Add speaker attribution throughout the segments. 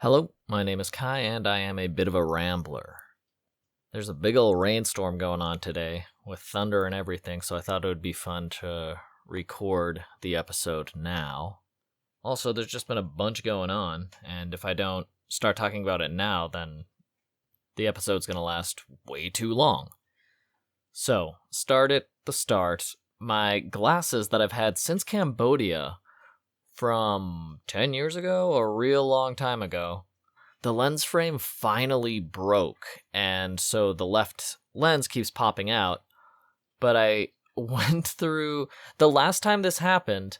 Speaker 1: Hello, my name is Kai, and I am a bit of a rambler. There's a big old rainstorm going on today, with thunder and everything, so I thought it would be fun to record the episode now. Also, there's just been a bunch going on, and if I don't start talking about it now, then the episode's gonna last way too long. So, start at the start. My glasses that I've had since Cambodia from 10 years ago, a real long time ago, the lens frame finally broke, and so the left lens keeps popping out. But I went through... The last time this happened,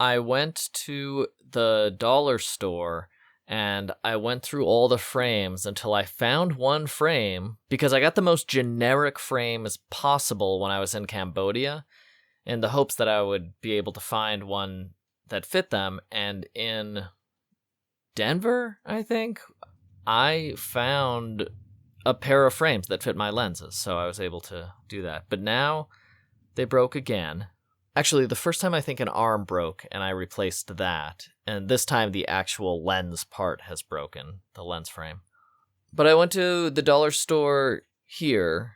Speaker 1: I went to the dollar store, and I went through all the frames until I found one frame, because I got the most generic frame as possible when I was in Cambodia, in the hopes that I would be able to find one that fit them. And in Denver, I think, I found a pair of frames that fit my lenses, so I was able to do that. But now they broke again. Actually, the first time I think an arm broke, and I replaced that. And this time the actual lens part has broken, the lens frame. But I went to the dollar store here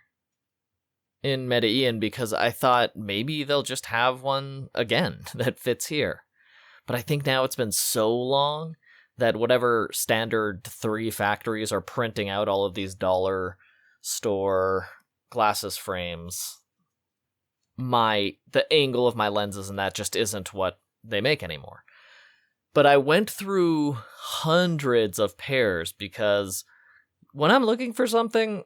Speaker 1: in Medellin because I thought maybe they'll just have one again that fits here. But I think now it's been so long that whatever standard 3 factories are printing out all of these dollar store glasses frames, the angle of my lenses and that just isn't what they make anymore. But I went through hundreds of pairs because when I'm looking for something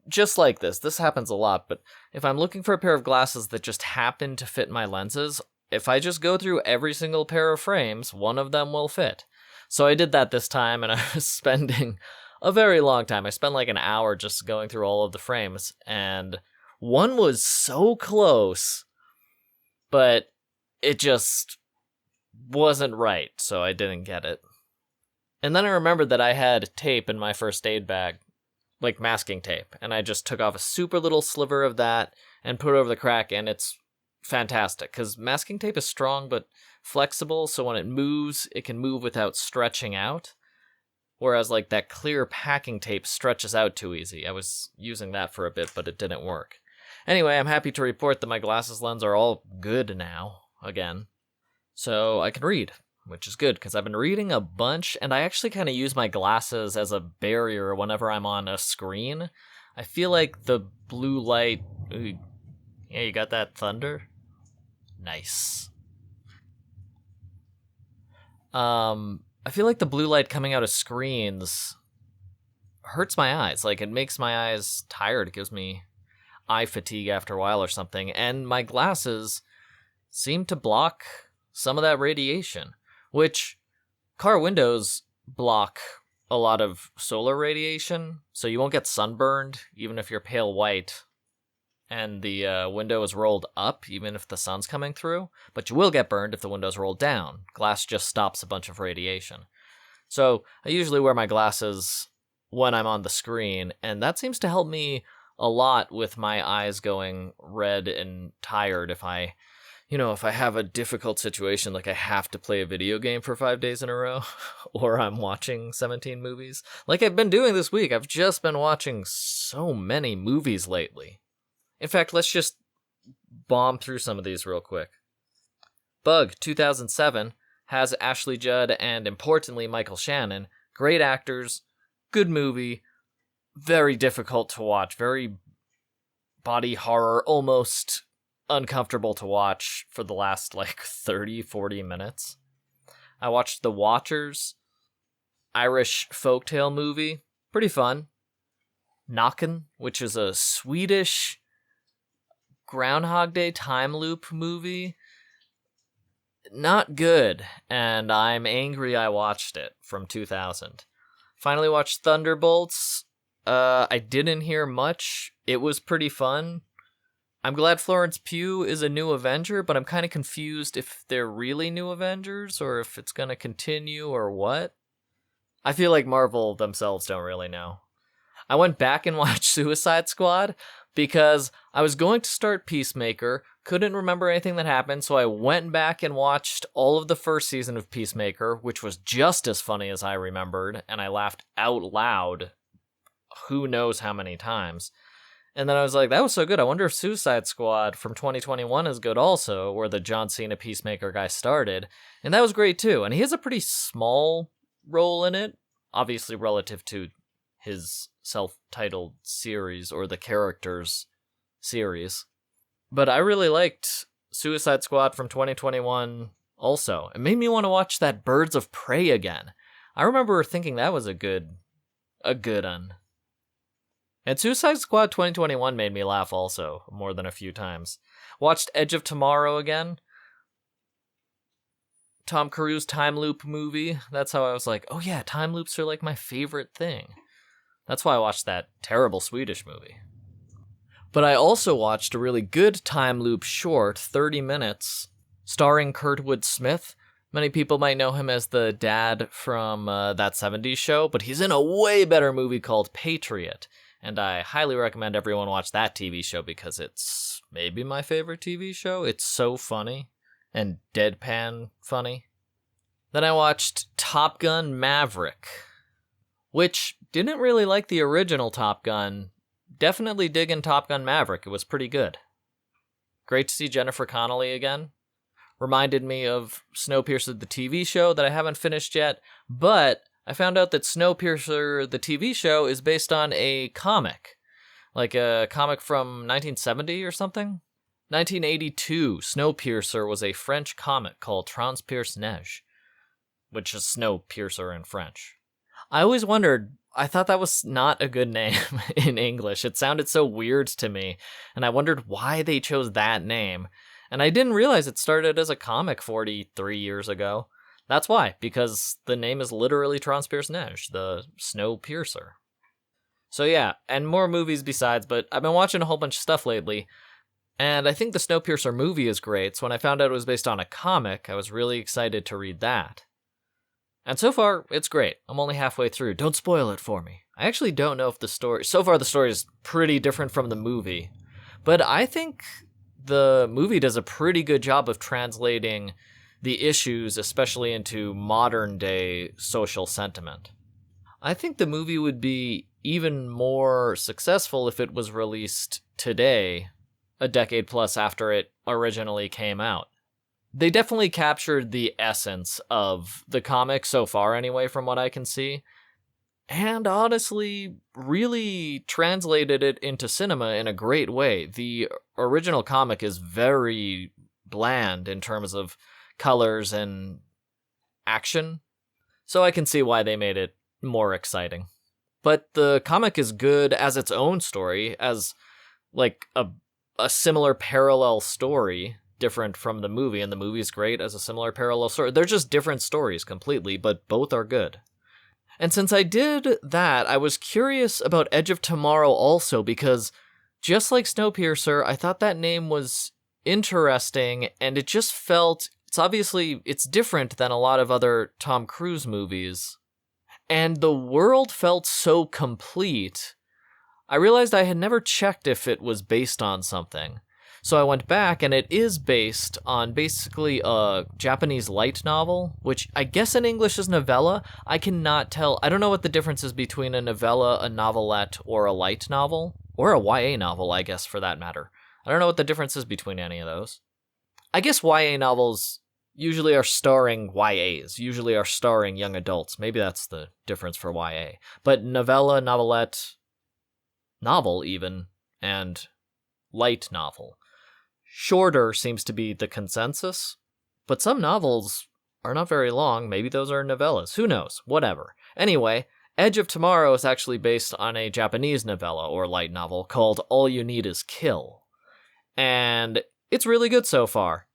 Speaker 1: just like this happens a lot, but if I'm looking for a pair of glasses that just happen to fit my lenses, if I just go through every single pair of frames, one of them will fit. So I did that this time, and I was spending a very long time. I spent like an hour just going through all of the frames, and one was so close, but it just wasn't right, so I didn't get it. And then I remembered that I had tape in my first aid bag, like masking tape, and I just took off a super little sliver of that and put it over the crack, and it's fantastic, because masking tape is strong but flexible, so when it moves, it can move without stretching out, whereas like that clear packing tape stretches out too easy. I was using that for a bit, but it didn't work. Anyway, I'm happy to report that my glasses lens are all good now, again, so I can read, which is good, because I've been reading a bunch, and I actually kind of use my glasses as a barrier whenever I'm on a screen. I feel like the blue light... Ooh, yeah, you got that thunder? Nice. I feel like the blue light coming out of screens hurts my eyes. Like, it makes my eyes tired. It gives me eye fatigue after a while or something, and my glasses seem to block some of that radiation, which car windows block a lot of solar radiation, so you won't get sunburned even if you're pale white and the window is rolled up, even if the sun's coming through, but you will get burned if the window's rolled down. Glass just stops a bunch of radiation. So I usually wear my glasses when I'm on the screen, and that seems to help me a lot with my eyes going red and tired if I have a difficult situation, like I have to play a video game for 5 days in a row, or I'm watching 17 movies. Like I've been doing this week, I've just been watching so many movies lately. In fact, let's just bomb through some of these real quick. Bug, 2007, has Ashley Judd and, importantly, Michael Shannon. Great actors, good movie, very difficult to watch, very body horror, almost uncomfortable to watch for the last, 30-40 minutes. I watched The Watchers, Irish folktale movie, pretty fun. Knockin', which is a Swedish Groundhog Day time loop movie, not good, and I'm angry I watched it, from 2000. Finally watched Thunderbolts. I didn't hear much. It was pretty fun. I'm glad Florence Pugh is a new Avenger, but I'm kind of confused if they're really new Avengers, or if it's gonna continue, or what. I feel like Marvel themselves don't really know. I went back and watched Suicide Squad, because I was going to start Peacemaker, couldn't remember anything that happened, so I went back and watched all of the first season of Peacemaker, which was just as funny as I remembered, and I laughed out loud who knows how many times. And then I was like, that was so good. I wonder if Suicide Squad from 2021 is good also, where the John Cena Peacemaker guy started. And that was great too. And he has a pretty small role in it, obviously relative to his self-titled series or the characters series. But I really liked Suicide Squad from 2021 also. It made me want to watch that Birds of Prey again. I remember thinking that was a good one. And Suicide Squad 2021 made me laugh also, more than a few times. Watched Edge of Tomorrow again. Tom Cruise time loop movie. That's how I was like, oh yeah, time loops are like my favorite thing. That's why I watched that terrible Swedish movie. But I also watched a really good time loop short, 30 minutes, starring Kurtwood Smith. Many people might know him as the dad from That 70s Show, but he's in a way better movie called Patriot. And I highly recommend everyone watch that TV show because it's maybe my favorite TV show. It's so funny and deadpan funny. Then I watched Top Gun Maverick, which didn't really like the original Top Gun. Definitely digging Top Gun Maverick. It was pretty good. Great to see Jennifer Connelly again. Reminded me of Snowpiercer, the TV show that I haven't finished yet, but I found out that Snowpiercer, the TV show, is based on a comic. Like a comic from 1970 or something? 1982, Snowpiercer was a French comic called Transpierce-Neige, which is Snowpiercer in French. I always wondered, I thought that was not a good name in English. It sounded so weird to me, and I wondered why they chose that name. And I didn't realize it started as a comic 43 years ago. That's why, because the name is literally Transpierce-Neige, the Snowpiercer. So yeah, and more movies besides, but I've been watching a whole bunch of stuff lately, and I think the Snowpiercer movie is great, so when I found out it was based on a comic, I was really excited to read that. And so far, it's great. I'm only halfway through. Don't spoil it for me. I actually don't know if the story... So far, the story is pretty different from the movie, but I think the movie does a pretty good job of translating the issues, especially into modern-day social sentiment. I think the movie would be even more successful if it was released today, a decade plus after it originally came out. They definitely captured the essence of the comic so far anyway, from what I can see, and honestly really translated it into cinema in a great way. The original comic is very bland in terms of colors and action, so I can see why they made it more exciting. But the comic is good as its own story, as like a similar parallel story, different from the movie, and the movie's great as a similar parallel story. They're just different stories completely, but both are good. And since I did that, I was curious about Edge of Tomorrow also, because just like Snowpiercer, I thought that name was interesting, and it just felt... It's different than a lot of other Tom Cruise movies. And the world felt so complete. I realized I had never checked if it was based on something. So I went back, and it is based on basically a Japanese light novel, which I guess in English is novella. I cannot tell. I don't know what the difference is between a novella, a novelette, or a light novel. Or a YA novel, I guess, for that matter. I don't know what the difference is between any of those. I guess YA novels usually are starring YAs, usually are starring young adults. Maybe that's the difference for YA. But novella, novelette, novel even, and light novel. Shorter seems to be the consensus, but some novels are not very long. Maybe those are novellas. Who knows? Whatever. Anyway, Edge of Tomorrow is actually based on a Japanese novella or light novel called All You Need Is Kill. And it's really good so far.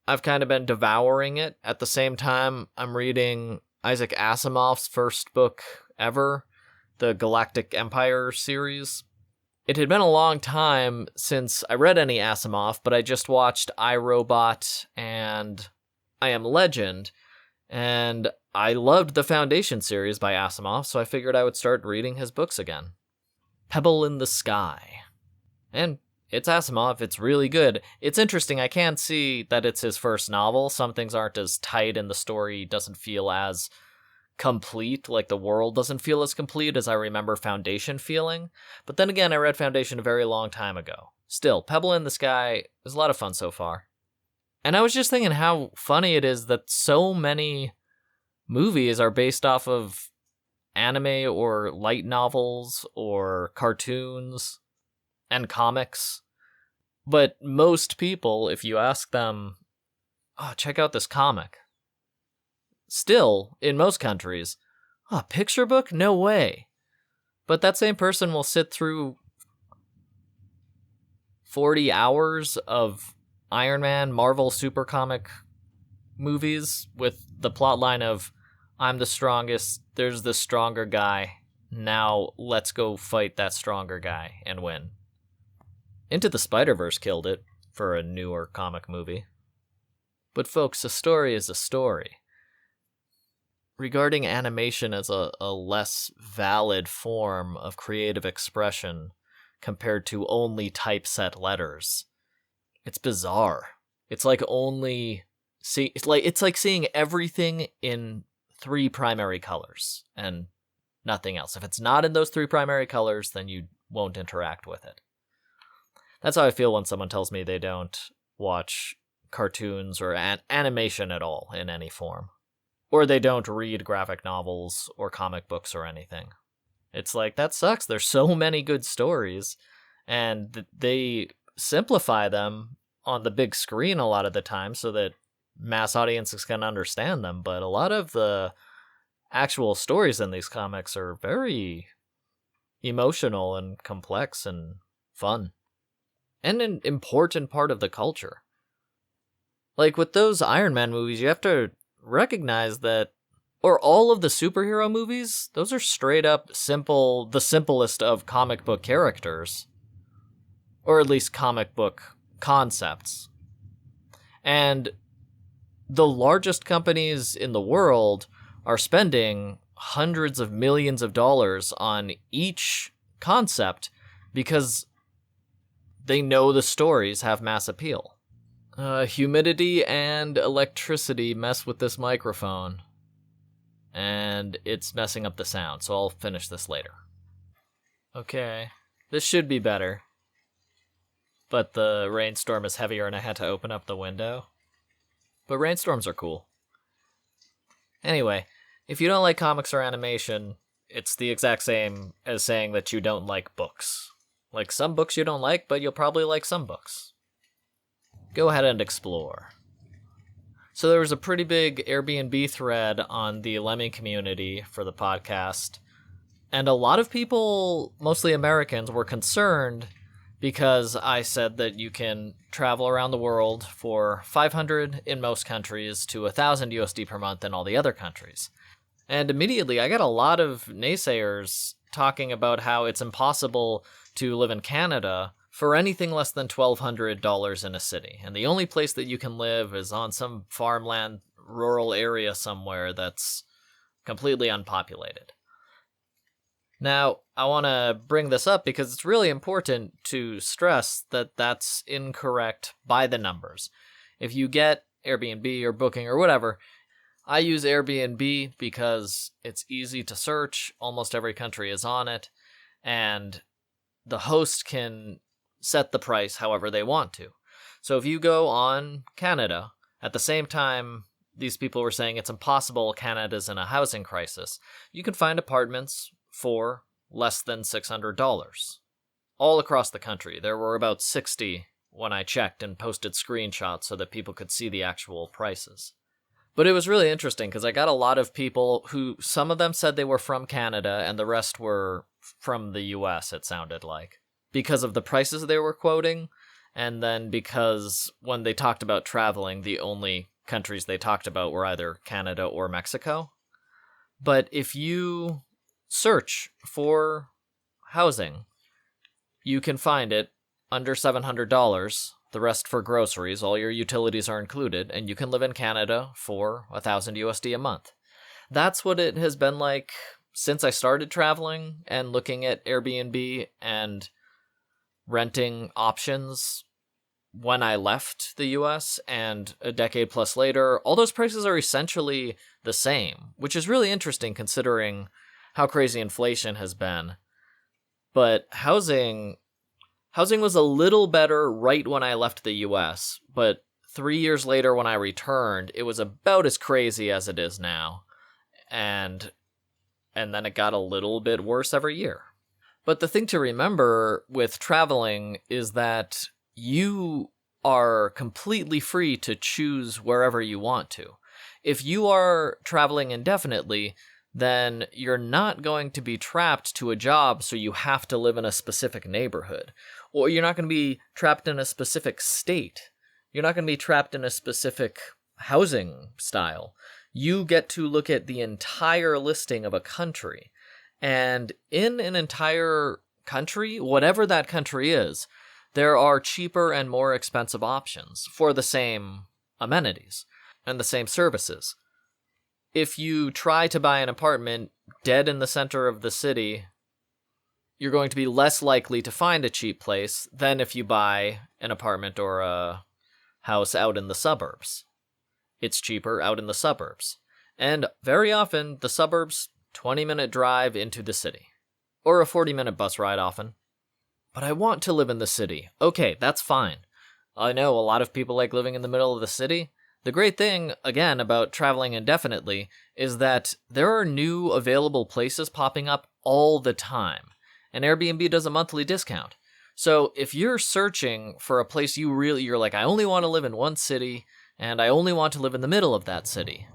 Speaker 1: I've kind of been devouring it. At the same time, I'm reading Isaac Asimov's first book ever, the Galactic Empire series. It had been a long time since I read any Asimov, but I just watched I, Robot and I Am Legend, and I loved the Foundation series by Asimov, so I figured I would start reading his books again. Pebble in the Sky. And it's Asimov, it's really good. It's interesting, I can't see that it's his first novel. Some things aren't as tight and the story doesn't feel as complete, like the world doesn't feel as complete as I remember Foundation feeling. But then again, I read Foundation a very long time ago. Still, Pebble in the Sky is a lot of fun so far. And I was just thinking how funny it is that so many movies are based off of anime or light novels or cartoons and comics. But most people, if you ask them, oh, check out this comic, still, in most countries, oh, picture book? No way. But that same person will sit through 40 hours of Iron Man, Marvel super comic movies with the plotline of, I'm the strongest, there's the stronger guy, now let's go fight that stronger guy and win. Into the Spider-Verse killed it for a newer comic movie. But folks, a story is a story. Regarding animation as a less valid form of creative expression compared to only typeset letters, it's bizarre. It's like it's like seeing everything in 3 primary colors and nothing else. If it's not in those 3 primary colors, then you won't interact with it. That's how I feel when someone tells me they don't watch cartoons or animation at all in any form. Or they don't read graphic novels or comic books or anything. It's like, that sucks. There's so many good stories, and they simplify them on the big screen a lot of the time so that mass audiences can understand them. But a lot of the actual stories in these comics are very emotional and complex and fun. And an important part of the culture. Like with those Iron Man movies, you have to recognize that, or all of the superhero movies, those are straight up simple, the simplest of comic book characters. Or at least comic book concepts. And the largest companies in the world are spending hundreds of millions of dollars on each concept because they know the stories have mass appeal. Humidity and electricity mess with this microphone. And it's messing up the sound, so I'll finish this later. Okay, this should be better. But the rainstorm is heavier and I had to open up the window. But rainstorms are cool. Anyway, if you don't like comics or animation, it's the exact same as saying that you don't like books. Like, some books you don't like, but you'll probably like some books. Go ahead and explore. So there was a pretty big Airbnb thread on the Lemmy community for the podcast, and a lot of people, mostly Americans, were concerned because I said that you can travel around the world for $500 in most countries to $1,000 USD per month in all the other countries. And immediately I got a lot of naysayers talking about how it's impossible to live in Canada for anything less than $1,200 in a city. And the only place that you can live is on some farmland, rural area somewhere that's completely unpopulated. Now, I want to bring this up because it's really important to stress that that's incorrect by the numbers. If you get Airbnb or Booking or whatever, I use Airbnb because it's easy to search, almost every country is on it, and the host can set the price however they want to. So if you go on Canada, at the same time these people were saying it's impossible, Canada's in a housing crisis, you can find apartments for less than $600 all across the country. There were about 60 when I checked and posted screenshots so that people could see the actual prices. But it was really interesting because I got a lot of people who, some of them said they were from Canada and the rest were from the US, it sounded like, because of the prices they were quoting, and then because when they talked about traveling, the only countries they talked about were either Canada or Mexico. But if you search for housing, you can find it under $700, the rest for groceries, all your utilities are included, and you can live in Canada for $1,000 USD a month. That's what it has been like since I started traveling and looking at Airbnb, and renting options when I left the US and a decade plus later, all those prices are essentially the same, which is really interesting considering how crazy inflation has been. But housing was a little better right when I left the US, but 3 years later when I returned, it was about as crazy as it is now. And then it got a little bit worse every year. But the thing to remember with traveling is that you are completely free to choose wherever you want to. If you are traveling indefinitely, then you're not going to be trapped to a job so you have to live in a specific neighborhood. Or you're not going to be trapped in a specific state. You're not going to be trapped in a specific housing style. You get to look at the entire listing of a country. And in an entire country, whatever that country is, there are cheaper and more expensive options for the same amenities and the same services. If you try to buy an apartment dead in the center of the city, you're going to be less likely to find a cheap place than if you buy an apartment or a house out in the suburbs. It's cheaper out in the suburbs. And very often, the suburbs, 20-minute drive into the city. Or a 40-minute bus ride often. But I want to live in the city. Okay, that's fine. I know a lot of people like living in the middle of the city. The great thing, again, about traveling indefinitely is that there are new available places popping up all the time. And Airbnb does a monthly discount. So if you're searching for a place you're like, I only want to live in one city, and I only want to live in the middle of that city.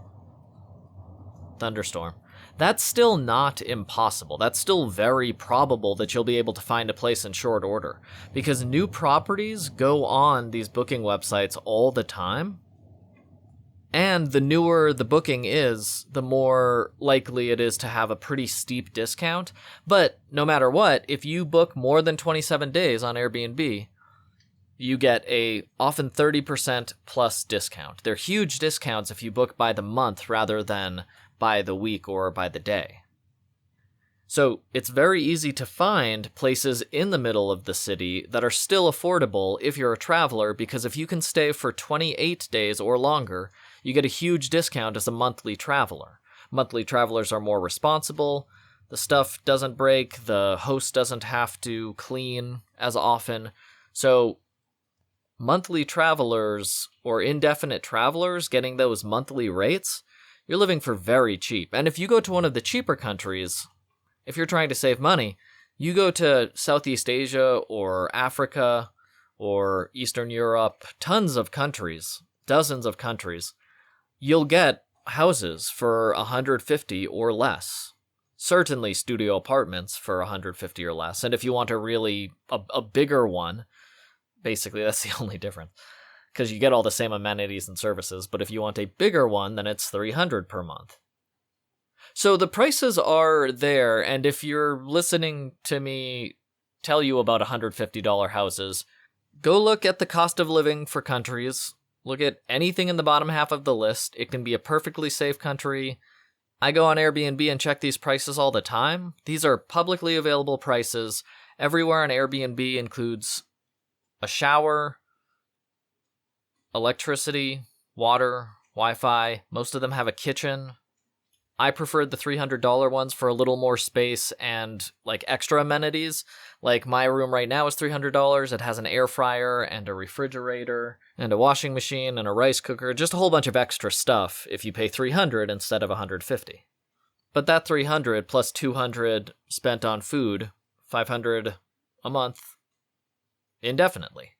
Speaker 1: Thunderstorm. That's still not impossible. That's still very probable that you'll be able to find a place in short order. Because new properties go on these booking websites all the time. And the newer the booking is, the more likely it is to have a pretty steep discount. But no matter what, if you book more than 27 days on Airbnb, you get a often 30% plus discount. They're huge discounts if you book by the month rather than by the week or by the day. So it's very easy to find places in the middle of the city that are still affordable if you're a traveler, because if you can stay for 28 days or longer, you get a huge discount as a monthly traveler. Monthly travelers are more responsible, the stuff doesn't break, the host doesn't have to clean as often. So monthly travelers or indefinite travelers getting those monthly rates, you're living for very cheap. And if you go to one of the cheaper countries, if you're trying to save money, you go to Southeast Asia or Africa or Eastern Europe, tons of countries, dozens of countries, you'll get houses for $150 or less. Certainly studio apartments for $150 or less. And if you want a bigger one, basically that's the only difference, because you get all the same amenities and services. But if you want a bigger one, then it's $300 per month. So the prices are there, and if you're listening to me tell you about $150 houses, go look at the cost of living for countries. Look at anything in the bottom half of the list. It can be a perfectly safe country. I go on Airbnb and check these prices all the time. These are publicly available prices. Everywhere on Airbnb includes a shower, electricity, water, Wi-Fi. Most of them have a kitchen. I preferred the $300 ones for a little more space and extra amenities. Like my room right now is $300. It has an air fryer and a refrigerator and a washing machine and a rice cooker, just a whole bunch of extra stuff if you pay $300 instead of $150. But that $300 plus $200 spent on food, $500 a month indefinitely.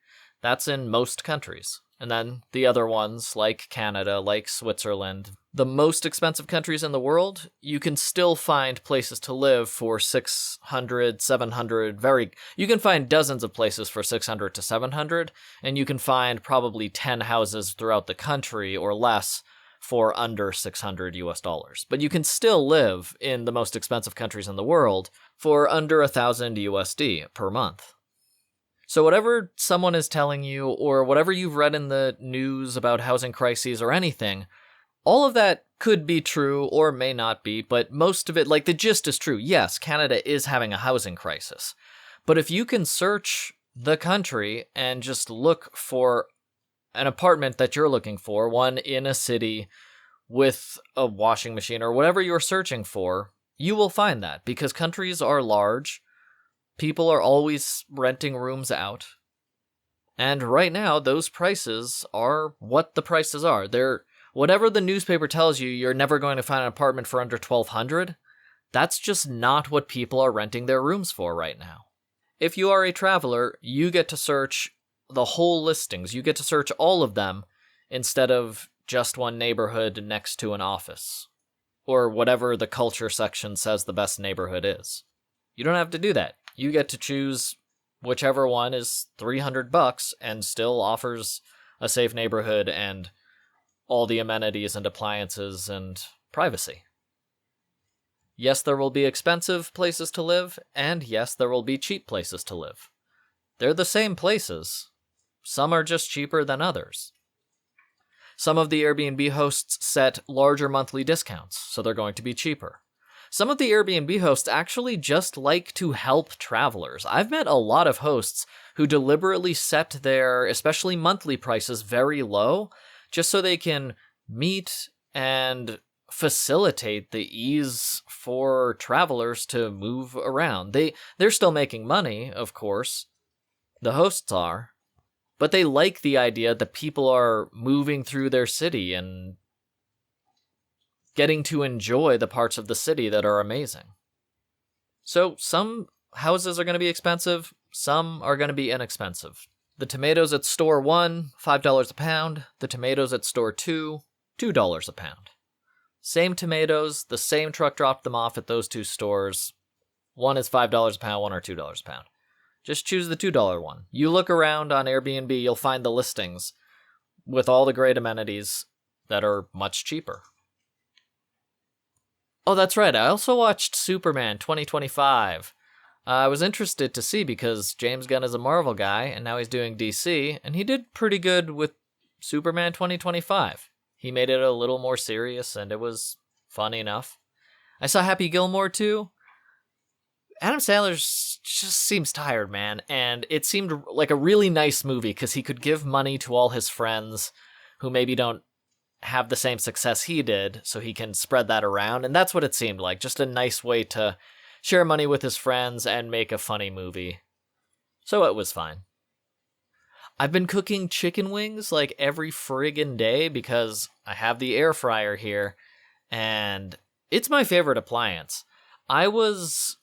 Speaker 1: That's in most countries. And then the other ones, like Canada, like Switzerland, the most expensive countries in the world, you can still find places to live for $600, $700, you can find dozens of places for $600 to $700, and you can find probably 10 houses throughout the country or less for under $600 US. But you can still live in the most expensive countries in the world for under $1,000 USD per month. So whatever someone is telling you, or whatever you've read in the news about housing crises or anything, all of that could be true or may not be, but most of it, the gist is true. Yes, Canada is having a housing crisis. But if you can search the country and just look for an apartment that you're looking for, one in a city with a washing machine or whatever you're searching for, you will find that because countries are large. People are always renting rooms out. And right now, those prices are what the prices are. They're whatever the newspaper tells you, you're never going to find an apartment for under $1,200. That's just not what people are renting their rooms for right now. If you are a traveler, you get to search the whole listings. You get to search all of them instead of just one neighborhood next to an office, or whatever the culture section says the best neighborhood is. You don't have to do that. You get to choose whichever one is $300 and still offers a safe neighborhood and all the amenities and appliances and privacy. Yes, there will be expensive places to live, and yes, there will be cheap places to live. They're the same places. Some are just cheaper than others. Some of the Airbnb hosts set larger monthly discounts, so they're going to be cheaper. Some of the Airbnb hosts actually just like to help travelers. I've met a lot of hosts who deliberately set their, especially monthly prices, very low, just so they can meet and facilitate the ease for travelers to move around. They're still making money, of course. The hosts are. But they like the idea that people are moving through their city and getting to enjoy the parts of the city that are amazing. So some houses are going to be expensive, some are going to be inexpensive. The tomatoes at store 1, $5 a pound. The tomatoes at store 2, $2 a pound. Same tomatoes, the same truck dropped them off at those two stores. One is $5 a pound, one or $2 a pound. Just choose the $2 one. You look around on Airbnb, you'll find the listings with all the great amenities that are much cheaper. Oh, that's right. I also watched Superman 2025. I was interested to see because James Gunn is a Marvel guy, and now he's doing DC, and he did pretty good with Superman 2025. He made it a little more serious, and it was fun enough. I saw Happy Gilmore, too. Adam Sandler just seems tired, man, and it seemed like a really nice movie because he could give money to all his friends who maybe don't have the same success he did, so he can spread that around, and that's what it seemed like, just a nice way to share money with his friends and make a funny movie. So it was fine. I've been cooking chicken wings like every friggin' day because I have the air fryer here, and it's my favorite appliance. I was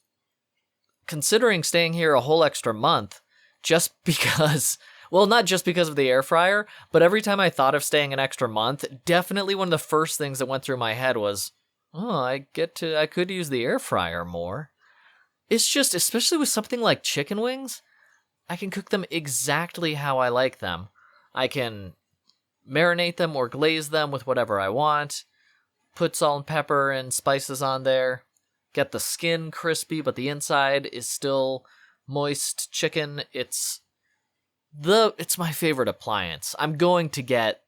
Speaker 1: considering staying here a whole extra month just because, well, not just because of the air fryer, but every time I thought of staying an extra month, definitely one of the first things that went through my head was, oh, I could use the air fryer more. It's just, especially with something like chicken wings, I can cook them exactly how I like them. I can marinate them or glaze them with whatever I want, put salt and pepper and spices on there, get the skin crispy, but the inside is still moist chicken. It's my favorite appliance. I'm going to get,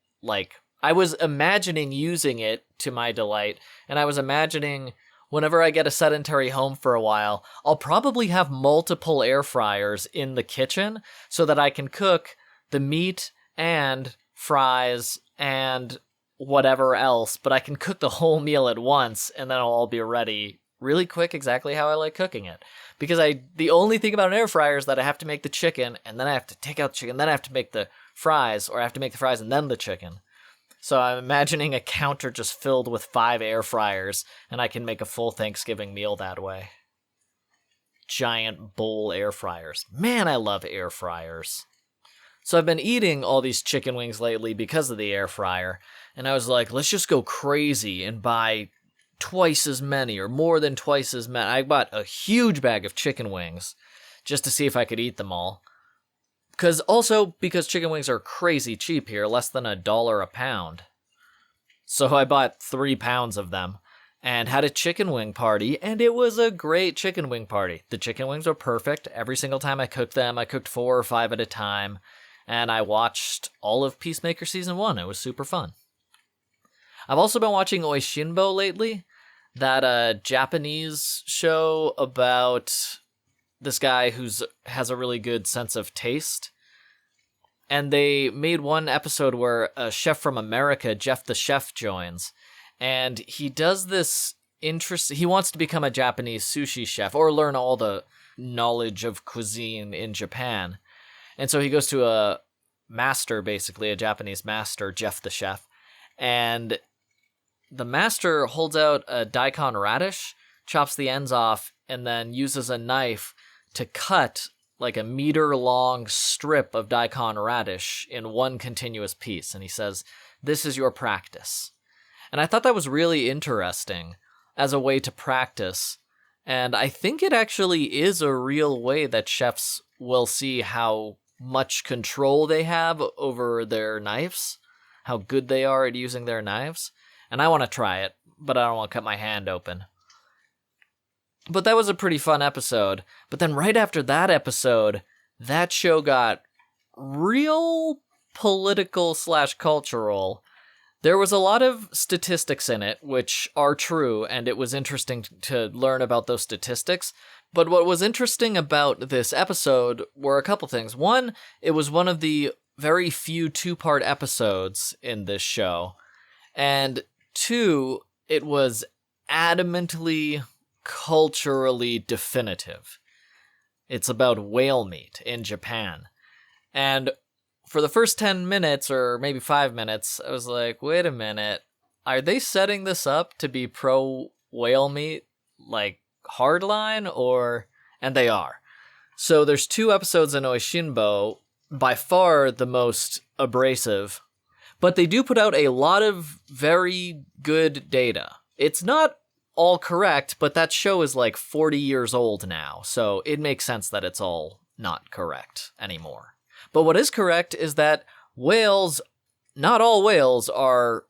Speaker 1: I was imagining using it to my delight, and I was imagining whenever I get a sedentary home for a while, I'll probably have multiple air fryers in the kitchen so that I can cook the meat and fries and whatever else, but I can cook the whole meal at once, and then it'll all be ready really quick, exactly how I like cooking it. Because the only thing about an air fryer is that I have to make the chicken, and then I have to take out the chicken, then I have to make the fries, or I have to make the fries and then the chicken. So I'm imagining a counter just filled with 5 air fryers, and I can make a full Thanksgiving meal that way. Giant bowl air fryers. Man, I love air fryers. So I've been eating all these chicken wings lately because of the air fryer, and I was like, let's just go crazy and buy twice as many or more than twice as many. I bought a huge bag of chicken wings just to see if I could eat them all. Because chicken wings are crazy cheap here, less than $1 a pound. So I bought 3 pounds of them and had a chicken wing party, and it was a great chicken wing party. The chicken wings were perfect. Every single time I cooked them, I cooked 4 or 5 at a time, and I watched all of Peacemaker Season 1. It was super fun. I've also been watching Oishinbo lately, that Japanese show about this guy has a really good sense of taste. And they made one episode where a chef from America, Jeff the Chef, joins. And he does this he wants to become a Japanese sushi chef or learn all the knowledge of cuisine in Japan. And so he goes to a master, basically, a Japanese master, Jeff the Chef. And the master holds out a daikon radish, chops the ends off, and then uses a knife to cut like a meter-long strip of daikon radish in one continuous piece. And he says, "This is your practice." And I thought that was really interesting as a way to practice. And I think it actually is a real way that chefs will see how much control they have over their knives, how good they are at using their knives. And I want to try it, but I don't want to cut my hand open. But that was a pretty fun episode. But then right after that episode, that show got real political/cultural. There was a lot of statistics in it, which are true, and it was interesting to learn about those statistics. But what was interesting about this episode were a couple things. One, it was one of the very few two-part episodes in this show. And two, it was adamantly culturally definitive. It's about whale meat in Japan. And for the first 10 minutes, or maybe 5 minutes, I was like, wait a minute, are they setting this up to be pro-whale meat, like hardline, or... And they are. So there's 2 episodes in Oishinbo, by far the most abrasive, but they do put out a lot of very good data. It's not all correct, but that show is like 40 years old now, so it makes sense that it's all not correct anymore. But what is correct is that whales, not all whales, are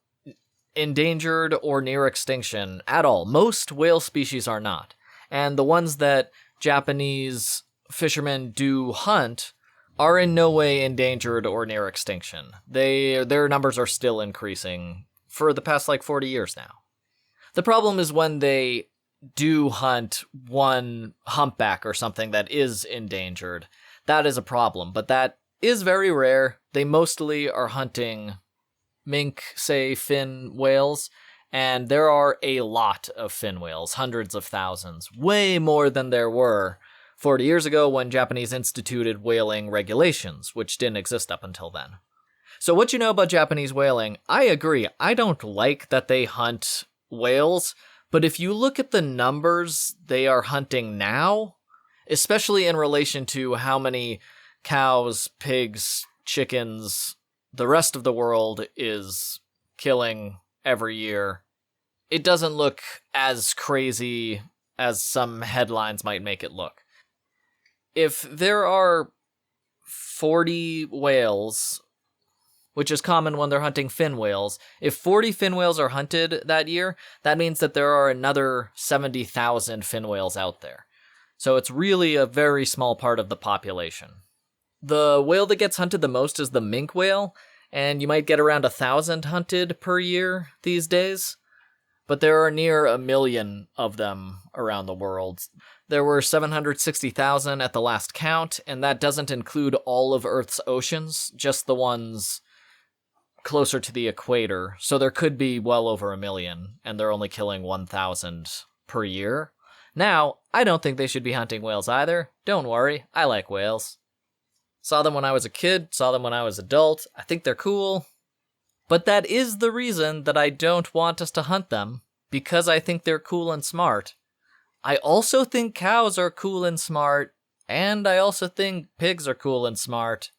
Speaker 1: endangered or near extinction at all. Most whale species are not. And the ones that Japanese fishermen do hunt are in no way endangered or near extinction. Their numbers are still increasing for the past 40 years now. The problem is when they do hunt one humpback or something that is endangered. That is a problem, but that is very rare. They mostly are hunting mink, say, fin whales, and there are a lot of fin whales, hundreds of thousands, way more than there were 40 years ago when Japanese instituted whaling regulations, which didn't exist up until then. So what you know about Japanese whaling, I agree. I don't like that they hunt whales, but if you look at the numbers they are hunting now, especially in relation to how many cows, pigs, chickens, the rest of the world is killing every year, it doesn't look as crazy as some headlines might make it look. If there are 40 whales, which is common when they're hunting fin whales, if 40 fin whales are hunted that year, that means that there are another 70,000 fin whales out there. So it's really a very small part of the population. The whale that gets hunted the most is the minke whale, and you might get around 1,000 hunted per year these days, but there are near 1 million of them around the world. There were 760,000 at the last count, and that doesn't include all of Earth's oceans, just the ones closer to the equator, so there could be well over 1 million, and they're only killing 1,000 per year. Now, I don't think they should be hunting whales either. Don't worry, I like whales. Saw them when I was a kid, saw them when I was adult. I think they're cool. But that is the reason that I don't want us to hunt them, because I think they're cool and smart. I also think cows are cool and smart, and I also think pigs are cool and smart.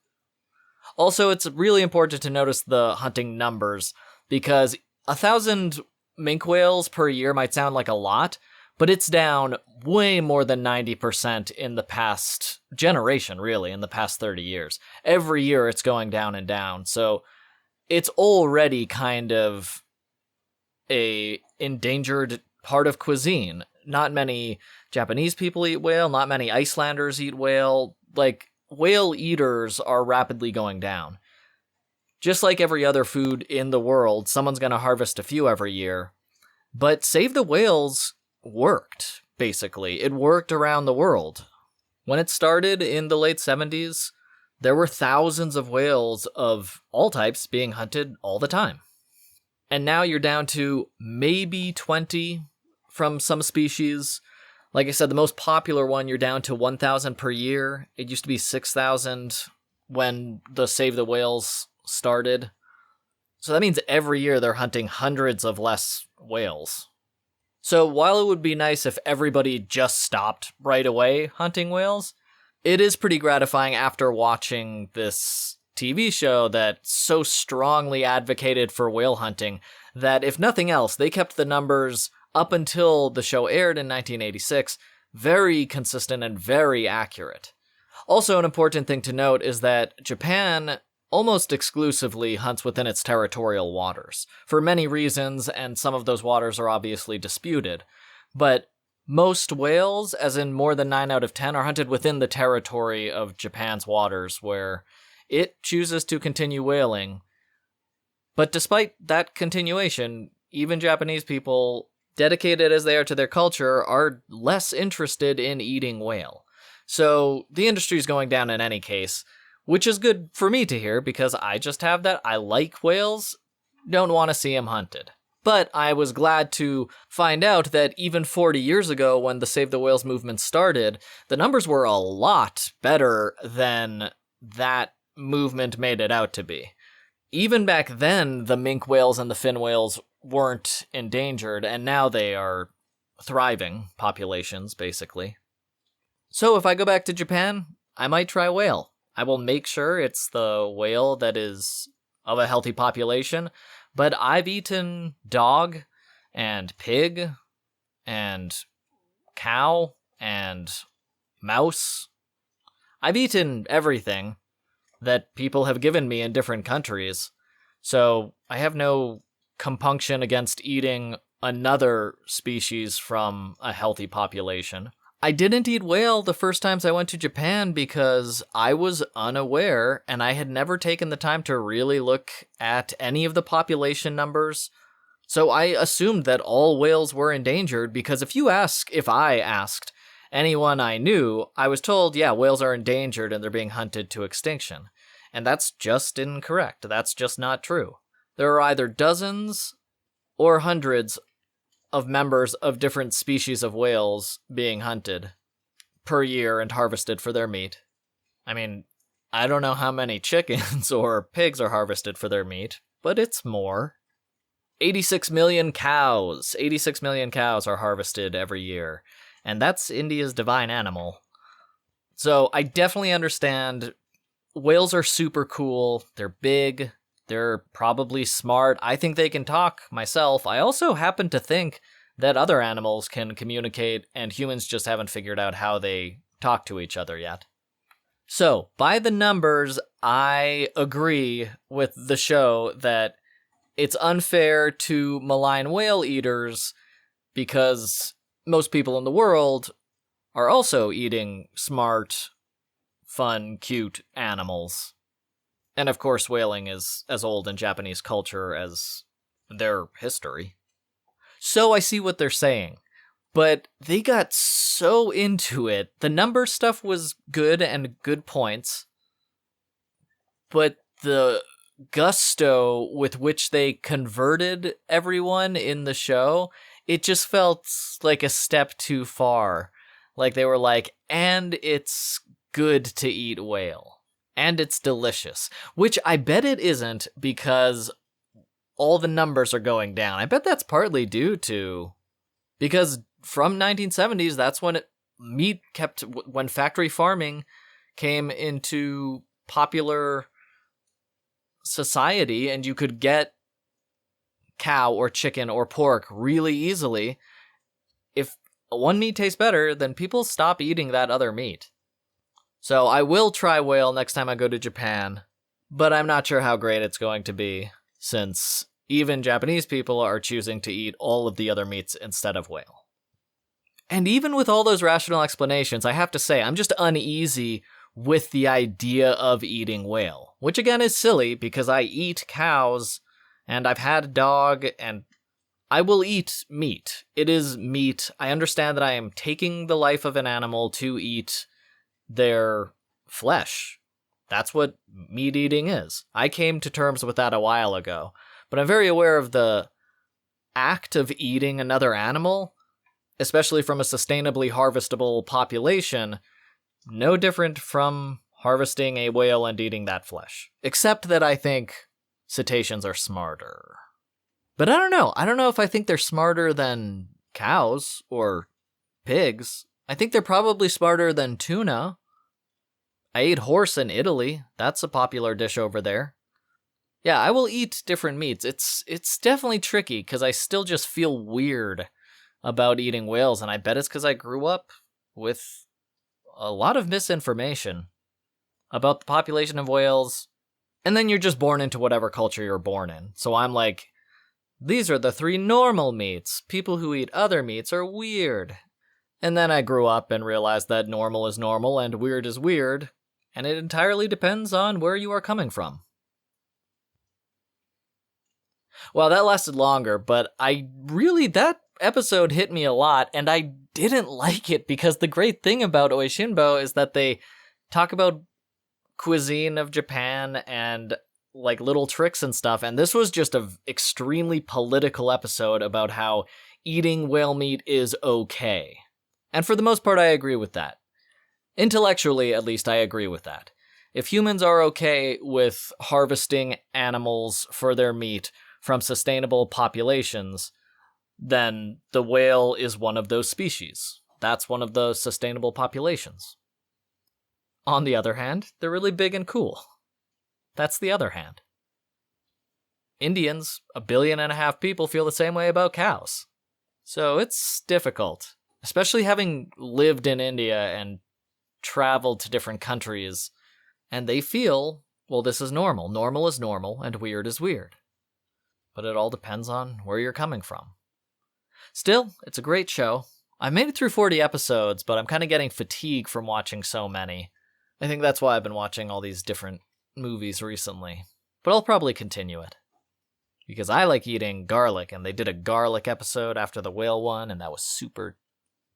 Speaker 1: Also, it's really important to notice the hunting numbers, because 1,000 minke whales per year might sound like a lot, but it's down way more than 90% in the past generation, really, in the past 30 years. Every year it's going down and down, so it's already kind of a endangered part of cuisine. Not many Japanese people eat whale, not many Icelanders eat whale. Whale eaters are rapidly going down. Just like every other food in the world, someone's going to harvest a few every year. But Save the Whales worked, basically. It worked around the world. When it started in the late 70s, there were thousands of whales of all types being hunted all the time. And now you're down to maybe 20 from some species. Like I said, the most popular one, you're down to 1,000 per year. It used to be 6,000 when the Save the Whales started. So that means every year they're hunting hundreds of less whales. So while it would be nice if everybody just stopped right away hunting whales, it is pretty gratifying after watching this TV show that so strongly advocated for whale hunting that, if nothing else, they kept the numbers up until the show aired in 1986 very consistent and very accurate. Also, an important thing to note is that Japan almost exclusively hunts within its territorial waters, for many reasons, and some of those waters are obviously disputed. But most whales, as in more than 9 out of 10, are hunted within the territory of Japan's waters, where it chooses to continue whaling. But despite that continuation, even Japanese people, dedicated as they are to their culture, are less interested in eating whale. So the industry's going down in any case, which is good for me to hear because I just have that. I like whales, don't want to see them hunted. But I was glad to find out that even 40 years ago, when the Save the Whales movement started, the numbers were a lot better than that movement made it out to be. Even back then, the minke whales and the fin whales weren't endangered, and now they are thriving populations, basically. So if I go back to Japan, I might try whale. I will make sure it's the whale that is of a healthy population, but I've eaten dog and pig and cow and mouse. I've eaten everything that people have given me in different countries, so I have no compunction against eating another species from a healthy population. I didn't eat whale the first times I went to Japan because I was unaware and I had never taken the time to really look at any of the population numbers. So I assumed that all whales were endangered because if I asked anyone I knew, I was told, yeah, whales are endangered and they're being hunted to extinction. And that's just incorrect. That's just not true. There are either dozens or hundreds of members of different species of whales being hunted per year and harvested for their meat. I mean, I don't know how many chickens or pigs are harvested for their meat, but it's more. 86 million cows. 86 million cows are harvested every year, and that's India's divine animal. So I definitely understand whales are super cool. They're big. They're probably smart. I think they can talk myself. I also happen to think that other animals can communicate, and humans just haven't figured out how they talk to each other yet. So, by the numbers, I agree with the show that it's unfair to malign whale eaters because most people in the world are also eating smart, fun, cute animals. And of course, whaling is as old in Japanese culture as their history. So I see what they're saying. But they got so into it. The number stuff was good and good points. But the gusto with which they converted everyone in the show, it just felt like a step too far. Like they were like, and it's good to eat whale. And it's delicious, which I bet it isn't because all the numbers are going down. I bet that's partly due to, because from 1970s, that's when when factory farming came into popular society and you could get cow or chicken or pork really easily. If one meat tastes better, then people stop eating that other meat. So I will try whale next time I go to Japan, but I'm not sure how great it's going to be, since even Japanese people are choosing to eat all of the other meats instead of whale. And even with all those rational explanations, I have to say, I'm just uneasy with the idea of eating whale, which again is silly because I eat cows, and I've had a dog, and I will eat meat. It is meat. I understand that I am taking the life of an animal to eat their flesh. That's what meat eating is. I came to terms with that a while ago, but I'm very aware of the act of eating another animal, especially from a sustainably harvestable population, no different from harvesting a whale and eating that flesh. Except that I think cetaceans are smarter. But I don't know. I don't know if I think they're smarter than cows or pigs. I think they're probably smarter than tuna. I ate horse in Italy. That's a popular dish over there. Yeah, I will eat different meats. It's definitely tricky because I still just feel weird about eating whales, and I bet it's because I grew up with a lot of misinformation about the population of whales, and then you're just born into whatever culture you're born in. So I'm like, these are the 3 normal meats. People who eat other meats are weird. And then I grew up and realized that normal is normal and weird is weird, and it entirely depends on where you are coming from. Well, that lasted longer, but that episode hit me a lot, and I didn't like it because the great thing about Oishinbo is that they talk about cuisine of Japan and like little tricks and stuff, and this was just an extremely political episode about how eating whale meat is okay. And for the most part, I agree with that. Intellectually, at least, I agree with that. If humans are okay with harvesting animals for their meat from sustainable populations, then the whale is one of those species. That's one of the sustainable populations. On the other hand, they're really big and cool. That's the other hand. Indians, 1.5 billion people, feel the same way about cows. So it's difficult, especially having lived in India and traveled to different countries, and they feel, well, this is normal. Normal is normal, and weird is weird. But it all depends on where you're coming from. Still, it's a great show. I made it through 40 episodes, but I'm kind of getting fatigued from watching so many. I think that's why I've been watching all these different movies recently. But I'll probably continue it. Because I like eating garlic, and they did a garlic episode after the whale one, and that was super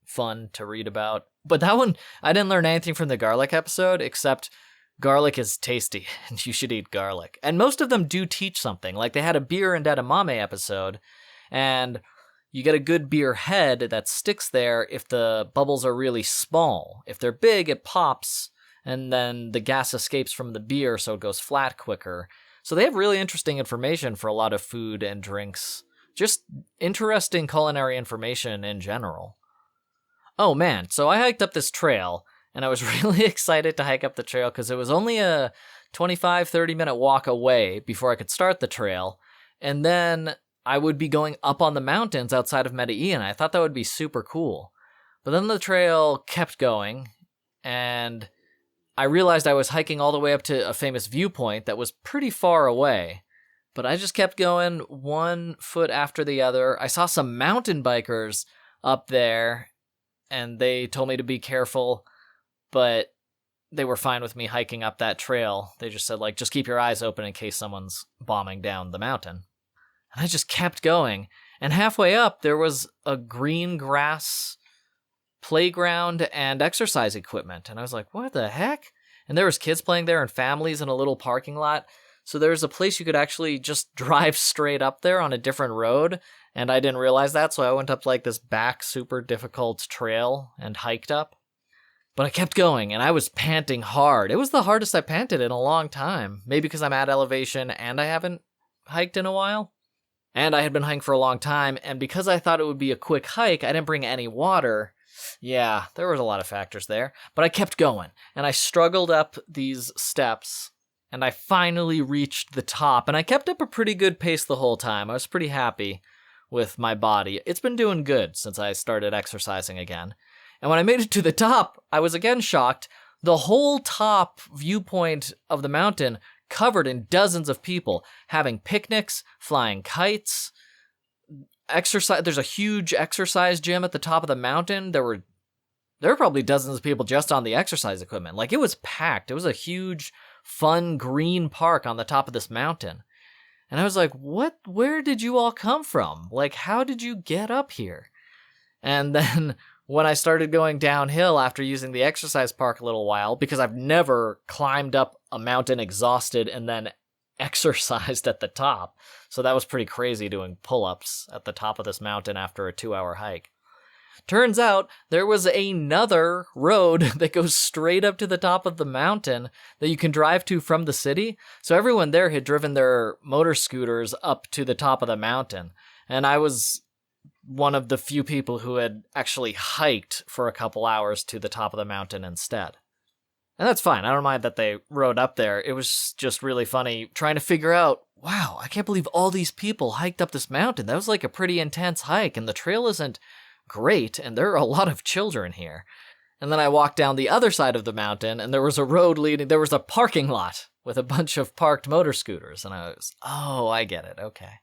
Speaker 1: fun to read about. But that one, I didn't learn anything from the garlic episode, except garlic is tasty, and you should eat garlic. And most of them do teach something. Like, they had a beer and edamame episode, and you get a good beer head that sticks there if the bubbles are really small. If they're big, it pops, and then the gas escapes from the beer, so it goes flat quicker. So they have really interesting information for a lot of food and drinks. Just interesting culinary information in general. Oh man, so I hiked up this trail, and I was really excited to hike up the trail because it was only a 25-30 minute walk away before I could start the trail, and then I would be going up on the mountains outside of Medellin. I thought that would be super cool. But then the trail kept going, and I realized I was hiking all the way up to a famous viewpoint that was pretty far away. But I just kept going one foot after the other. I saw some mountain bikers up there, and they told me to be careful, but they were fine with me hiking up that trail. They just said, like, just keep your eyes open in case someone's bombing down the mountain. And I just kept going. And halfway up, there was a green grass playground and exercise equipment. And I was like, what the heck? And there was kids playing there and families in a little parking lot. So there's a place you could actually just drive straight up there on a different road. And I didn't realize that, so I went up like this back super difficult trail and hiked up. But I kept going, and I was panting hard. It was the hardest I panted in a long time. Maybe because I'm at elevation and I haven't hiked in a while. And I had been hiking for a long time, and because I thought it would be a quick hike, I didn't bring any water. Yeah, there was a lot of factors there. But I kept going, and I struggled up these steps, and I finally reached the top. And I kept up a pretty good pace the whole time. I was pretty happy with my body. It's been doing good since I started exercising again. And when I made it to the top, I was again shocked. The whole top viewpoint of the mountain covered in dozens of people having picnics, flying kites, exercise. There's a huge exercise gym at the top of the mountain. There were probably dozens of people just on the exercise equipment. Like, it was packed. It was a huge, fun green park on the top of this mountain. And I was like, where did you all come from? Like, how did you get up here? And then when I started going downhill after using the exercise park a little while, because I've never climbed up a mountain exhausted and then exercised at the top. So that was pretty crazy doing pull-ups at the top of this mountain after a 2-hour hike. Turns out there was another road that goes straight up to the top of the mountain that you can drive to from the city. So everyone there had driven their motor scooters up to the top of the mountain. And I was one of the few people who had actually hiked for a couple hours to the top of the mountain instead. And that's fine. I don't mind that they rode up there. It was just really funny trying to figure out, wow, I can't believe all these people hiked up this mountain. That was like a pretty intense hike, and the trail isn't great, and there are a lot of children here. And then I walked down the other side of the mountain, and there was a parking lot with a bunch of parked motor scooters, and I was, oh, I get it, okay.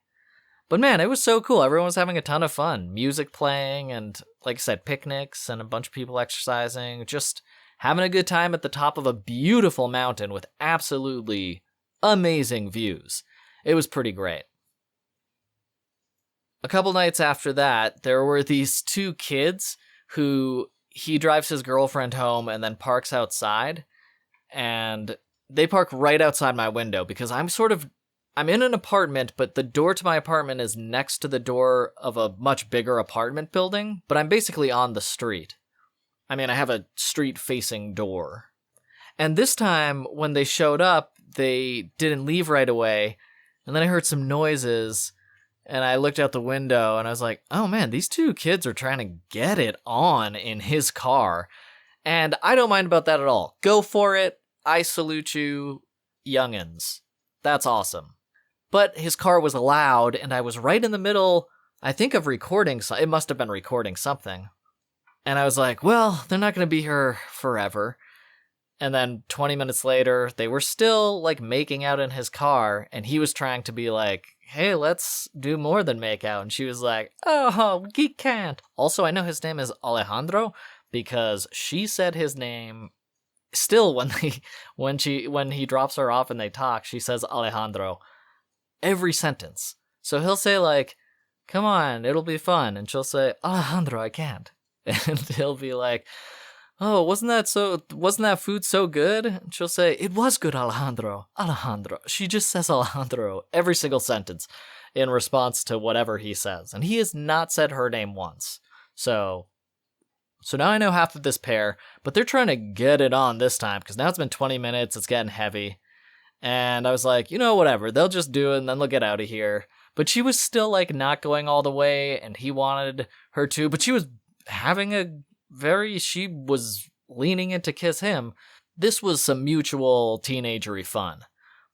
Speaker 1: But man, it was so cool. Everyone was having a ton of fun. Music playing, and like I said, picnics, and a bunch of people exercising, just having a good time at the top of a beautiful mountain with absolutely amazing views. It was pretty great. A couple nights after that, there were these two kids who he drives his girlfriend home and then parks outside. And they park right outside my window because I'm in an apartment, but the door to my apartment is next to the door of a much bigger apartment building, but I'm basically on the street. I mean, I have a street-facing door. And this time, when they showed up, they didn't leave right away, and then I heard some noises, and I looked out the window, and I was like, oh man, these two kids are trying to get it on in his car. And I don't mind about that at all. Go for it. I salute you, youngins. That's awesome. But his car was loud, and I was right in the middle, I think, of recording. It must have been recording something. And I was like, well, they're not going to be here forever. And then 20 minutes later, they were still, like, making out in his car, and he was trying to be like, hey, let's do more than make out. And she was like, oh, he can't. Also, I know his name is Alejandro because she said his name. Still, when he drops her off and they talk, she says Alejandro every sentence. So he'll say, like, come on, it'll be fun. And she'll say, Alejandro, I can't. And he'll be like, oh, wasn't that food so good? And she'll say, it was good, Alejandro. Alejandro. She just says Alejandro every single sentence in response to whatever he says. And he has not said her name once. So now I know half of this pair, but they're trying to get it on this time because now it's been 20 minutes. It's getting heavy. And I was like, whatever. They'll just do it and then they'll get out of here. But she was still like not going all the way and he wanted her to, but she was she was leaning in to kiss him. This was some mutual teenagery fun,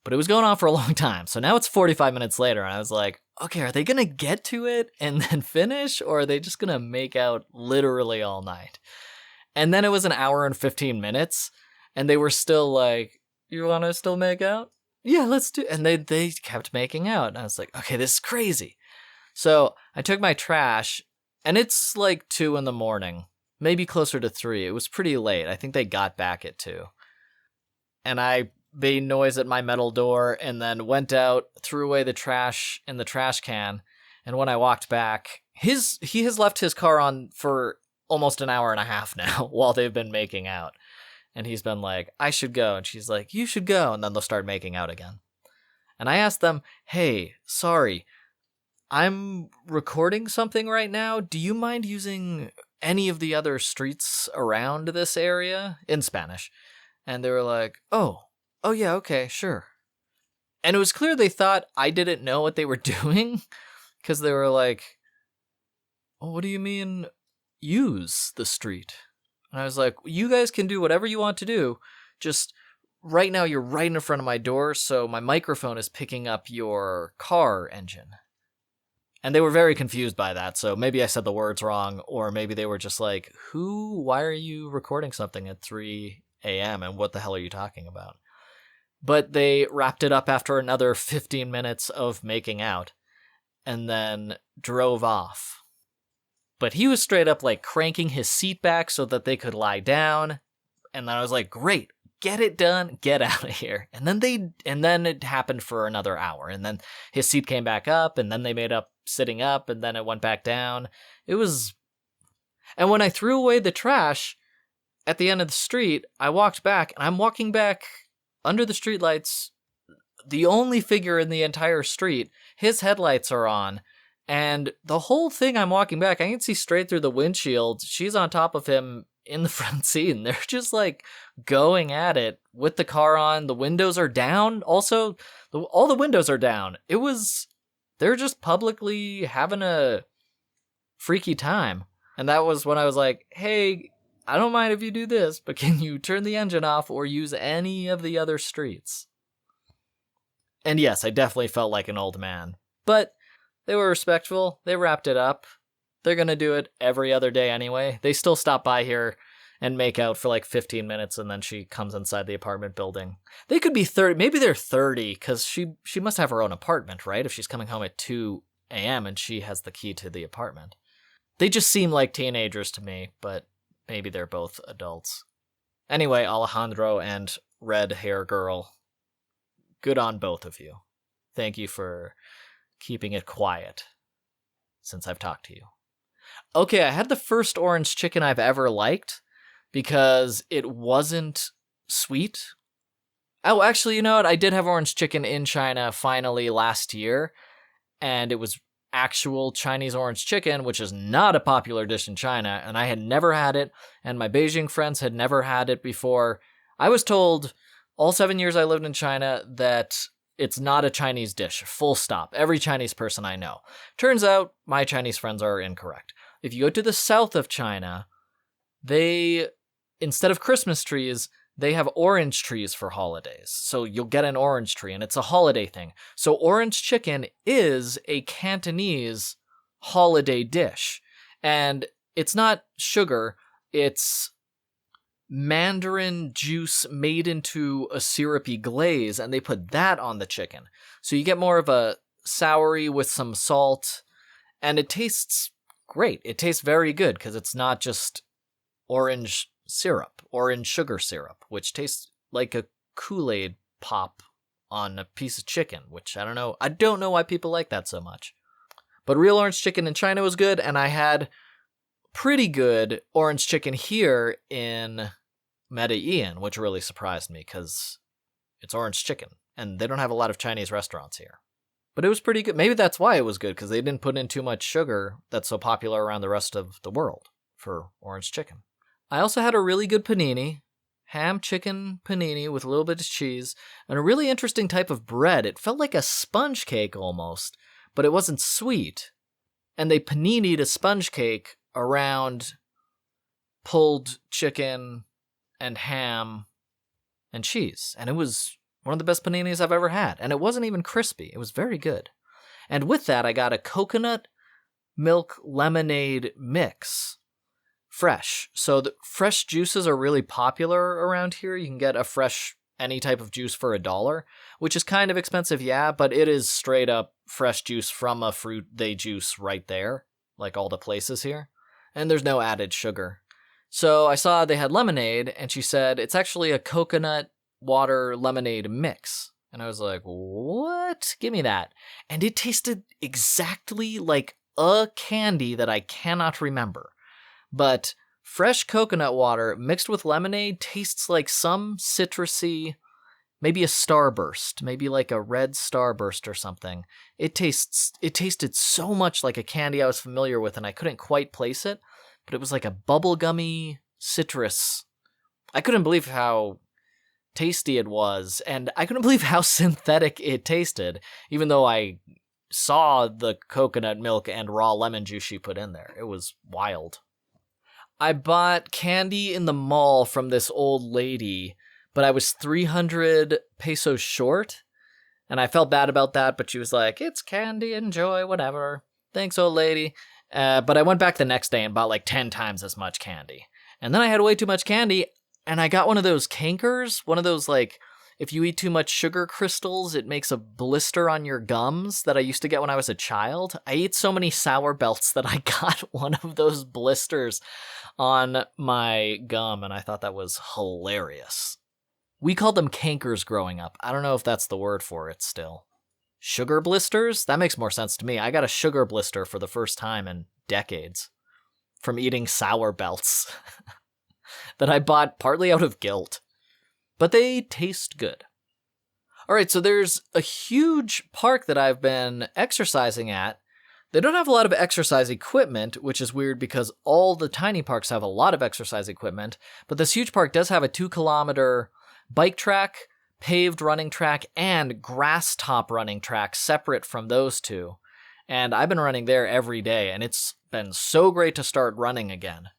Speaker 1: but it was going on for a long time. So now it's 45 minutes later and I was like, okay, are they going to get to it and then finish, or are they just going to make out literally all night? And then it was an hour and 15 minutes and they were still like, you want to still make out? Yeah, let's do it. And they kept making out. And I was like, okay, this is crazy. So I took my trash, and it's like 2 a.m, maybe closer to 3. It was pretty late. I think they got back at 2. And I made noise at my metal door and then went out, threw away the trash in the trash can. And when I walked back, he has left his car on for almost an hour and a half now while they've been making out. And he's been like, I should go. And she's like, you should go. And then they'll start making out again. And I asked them, hey, sorry, I'm recording something right now. Do you mind using any of the other streets around this area? In Spanish. And they were like, oh yeah, okay, sure. And it was clear they thought I didn't know what they were doing. Because they were like, oh, what do you mean use the street? And I was like, you guys can do whatever you want to do. Just right now you're right in front of my door, so my microphone is picking up your car engine. And they were very confused by that, so maybe I said the words wrong, or maybe they were just like, why are you recording something at 3 a.m. and what the hell are you talking about? But they wrapped it up after another 15 minutes of making out, and then drove off. But he was straight up like cranking his seat back so that they could lie down. And then I was like, great, get it done, get out of here. And then it happened for another hour. And then his seat came back up and then they made up sitting up and then it went back down. And when I threw away the trash at the end of the street, I walked back, and I'm walking back under the streetlights, the only figure in the entire street. His headlights are on, and the whole thing I'm walking back, I can see straight through the windshield. She's on top of him in the front seat, and they're just like going at it with the car on. The windows are down. Also, all the windows are down. They're just publicly having a freaky time. And that was when I was like, hey, I don't mind if you do this, but can you turn the engine off or use any of the other streets? And yes, I definitely felt like an old man. But they were respectful. They wrapped it up. They're going to do it every other day anyway. They still stop by here and make out for like 15 minutes, and then she comes inside the apartment building. They could be 30. Maybe they're 30, because she must have her own apartment, right? If she's coming home at 2 a.m. and she has the key to the apartment. They just seem like teenagers to me, but maybe they're both adults. Anyway, Alejandro and Red Hair Girl, good on both of you. Thank you for keeping it quiet since I've talked to you. Okay, I had the first orange chicken I've ever liked because it wasn't sweet. Oh, actually, you know what? I did have orange chicken in China finally last year, and it was actual Chinese orange chicken, which is not a popular dish in China, and I had never had it, and my Beijing friends had never had it before. I was told all 7 years I lived in China that it's not a Chinese dish, full stop. Every Chinese person I know. Turns out my Chinese friends are incorrect. If you go to the south of China, they, instead of Christmas trees, they have orange trees for holidays. So you'll get an orange tree, and it's a holiday thing. So orange chicken is a Cantonese holiday dish. And it's not sugar, it's mandarin juice made into a syrupy glaze, and they put that on the chicken. So you get more of a soury with some salt, and it tastes great. It tastes very good because it's not just orange syrup, orange sugar syrup, which tastes like a Kool-Aid pop on a piece of chicken, which I don't know. I don't know why people like that so much. But real orange chicken in China was good, and I had pretty good orange chicken here in Medellin, which really surprised me because it's orange chicken, and they don't have a lot of Chinese restaurants here. But it was pretty good. Maybe that's why it was good, because they didn't put in too much sugar that's so popular around the rest of the world for orange chicken. I also had a really good panini, ham chicken panini with a little bit of cheese, and a really interesting type of bread. It felt like a sponge cake almost, but it wasn't sweet. And they paninied a sponge cake around pulled chicken and ham and cheese. And it was one of the best paninis I've ever had. And it wasn't even crispy. It was very good. And with that, I got a coconut milk lemonade mix. Fresh. So the fresh juices are really popular around here. You can get a fresh, any type of juice for $1, which is kind of expensive, yeah, but it is straight up fresh juice from a fruit they juice right there, like all the places here. And there's no added sugar. So I saw they had lemonade, and she said, it's actually a coconut water lemonade mix. And I was like, what? Give me that. And it tasted exactly like a candy that I cannot remember. But fresh coconut water mixed with lemonade tastes like some citrusy, maybe a starburst, maybe like a red starburst or something. It tasted so much like a candy I was familiar with, and I couldn't quite place it, but it was like a bubblegummy citrus. I couldn't believe how tasty it was, and I couldn't believe how synthetic it tasted, even though I saw the coconut milk and raw lemon juice she put in there. It was wild. I bought candy in the mall from this old lady, but I was 300 pesos short, and I felt bad about that, but she was like, it's candy, enjoy, whatever. Thanks, old lady. But I went back the next day and bought like 10 times as much candy. And then I had way too much candy, and I got one of those cankers, one of those, like, if you eat too much sugar crystals, it makes a blister on your gums that I used to get when I was a child. I ate so many sour belts that I got one of those blisters on my gum, and I thought that was hilarious. We called them cankers growing up. I don't know if that's the word for it still. Sugar blisters? That makes more sense to me. I got a sugar blister for the first time in decades. from eating sour belts that I bought partly out of guilt. But they taste good. All right, so there's a huge park that I've been exercising at. They don't have a lot of exercise equipment, which is weird because all the tiny parks have a lot of exercise equipment, but this huge park does have a 2-kilometer bike track, paved running track, and grass top running track separate from those two. And I've been running there every day, and it's been so great to start running again.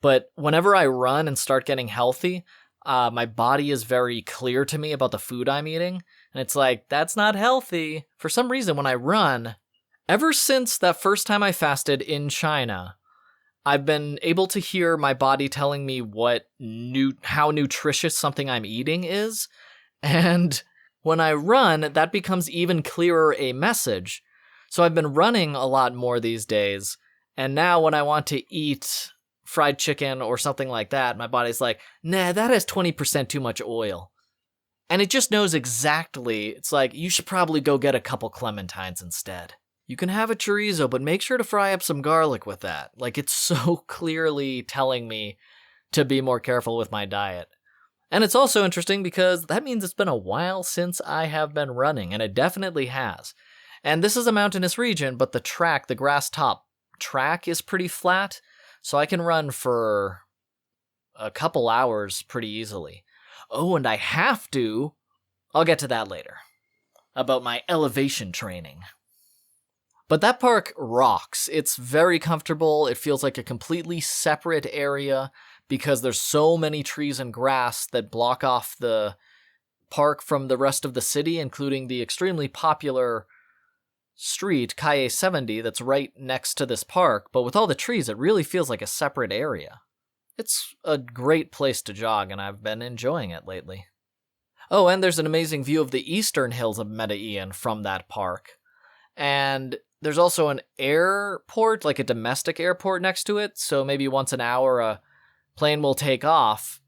Speaker 1: But whenever I run and start getting healthy, my body is very clear to me about the food I'm eating, and it's like, that's not healthy. For some reason, when I run, ever since that first time I fasted in China, I've been able to hear my body telling me how nutritious something I'm eating is, and when I run, that becomes even clearer a message. So I've been running a lot more these days, and now when I want to eat fried chicken or something like that, my body's like, nah, that has 20% too much oil. And it just knows exactly, it's like, you should probably go get a couple clementines instead. You can have a chorizo, but make sure to fry up some garlic with that. Like, it's so clearly telling me to be more careful with my diet. And it's also interesting because that means it's been a while since I have been running, and it definitely has. And this is a mountainous region, but the grass top track is pretty flat, so I can run for a couple hours pretty easily. Oh, and I'll get to that later, about my elevation training. But that park rocks. It's very comfortable. It feels like a completely separate area because there's so many trees and grass that block off the park from the rest of the city, including the extremely popular street, Calle 70, that's right next to this park. But with all the trees, it really feels like a separate area. It's a great place to jog, and I've been enjoying it lately. Oh, and there's an amazing view of the eastern hills of Medellin from that park. And there's also an airport, like a domestic airport next to it, so maybe once an hour a plane will take off.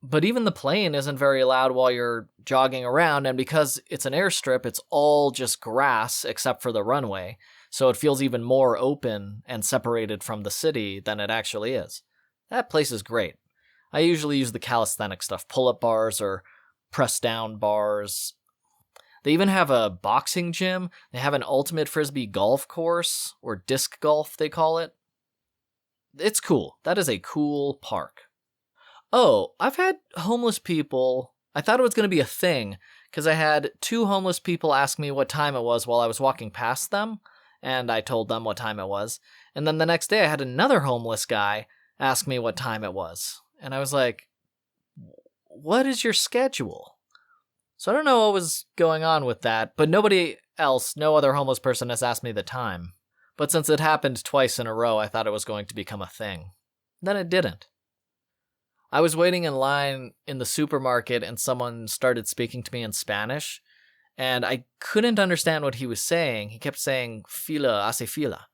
Speaker 1: But even the plane isn't very loud while you're jogging around, and because it's an airstrip, it's all just grass except for the runway, so it feels even more open and separated from the city than it actually is. That place is great. I usually use the calisthenic stuff, pull-up bars or press-down bars. They even have a boxing gym. They have an ultimate frisbee golf course, or disc golf they call it. It's cool. That is a cool park. Oh, I've had homeless people. I thought it was going to be a thing because I had 2 homeless people ask me what time it was while I was walking past them, and I told them what time it was. And then the next day I had another homeless guy ask me what time it was. And I was like, what is your schedule? So I don't know what was going on with that, but no other homeless person has asked me the time. But since it happened twice in a row, I thought it was going to become a thing. Then it didn't. I was waiting in line in the supermarket and someone started speaking to me in Spanish, and I couldn't understand what he was saying. He kept saying, fila, hace fila.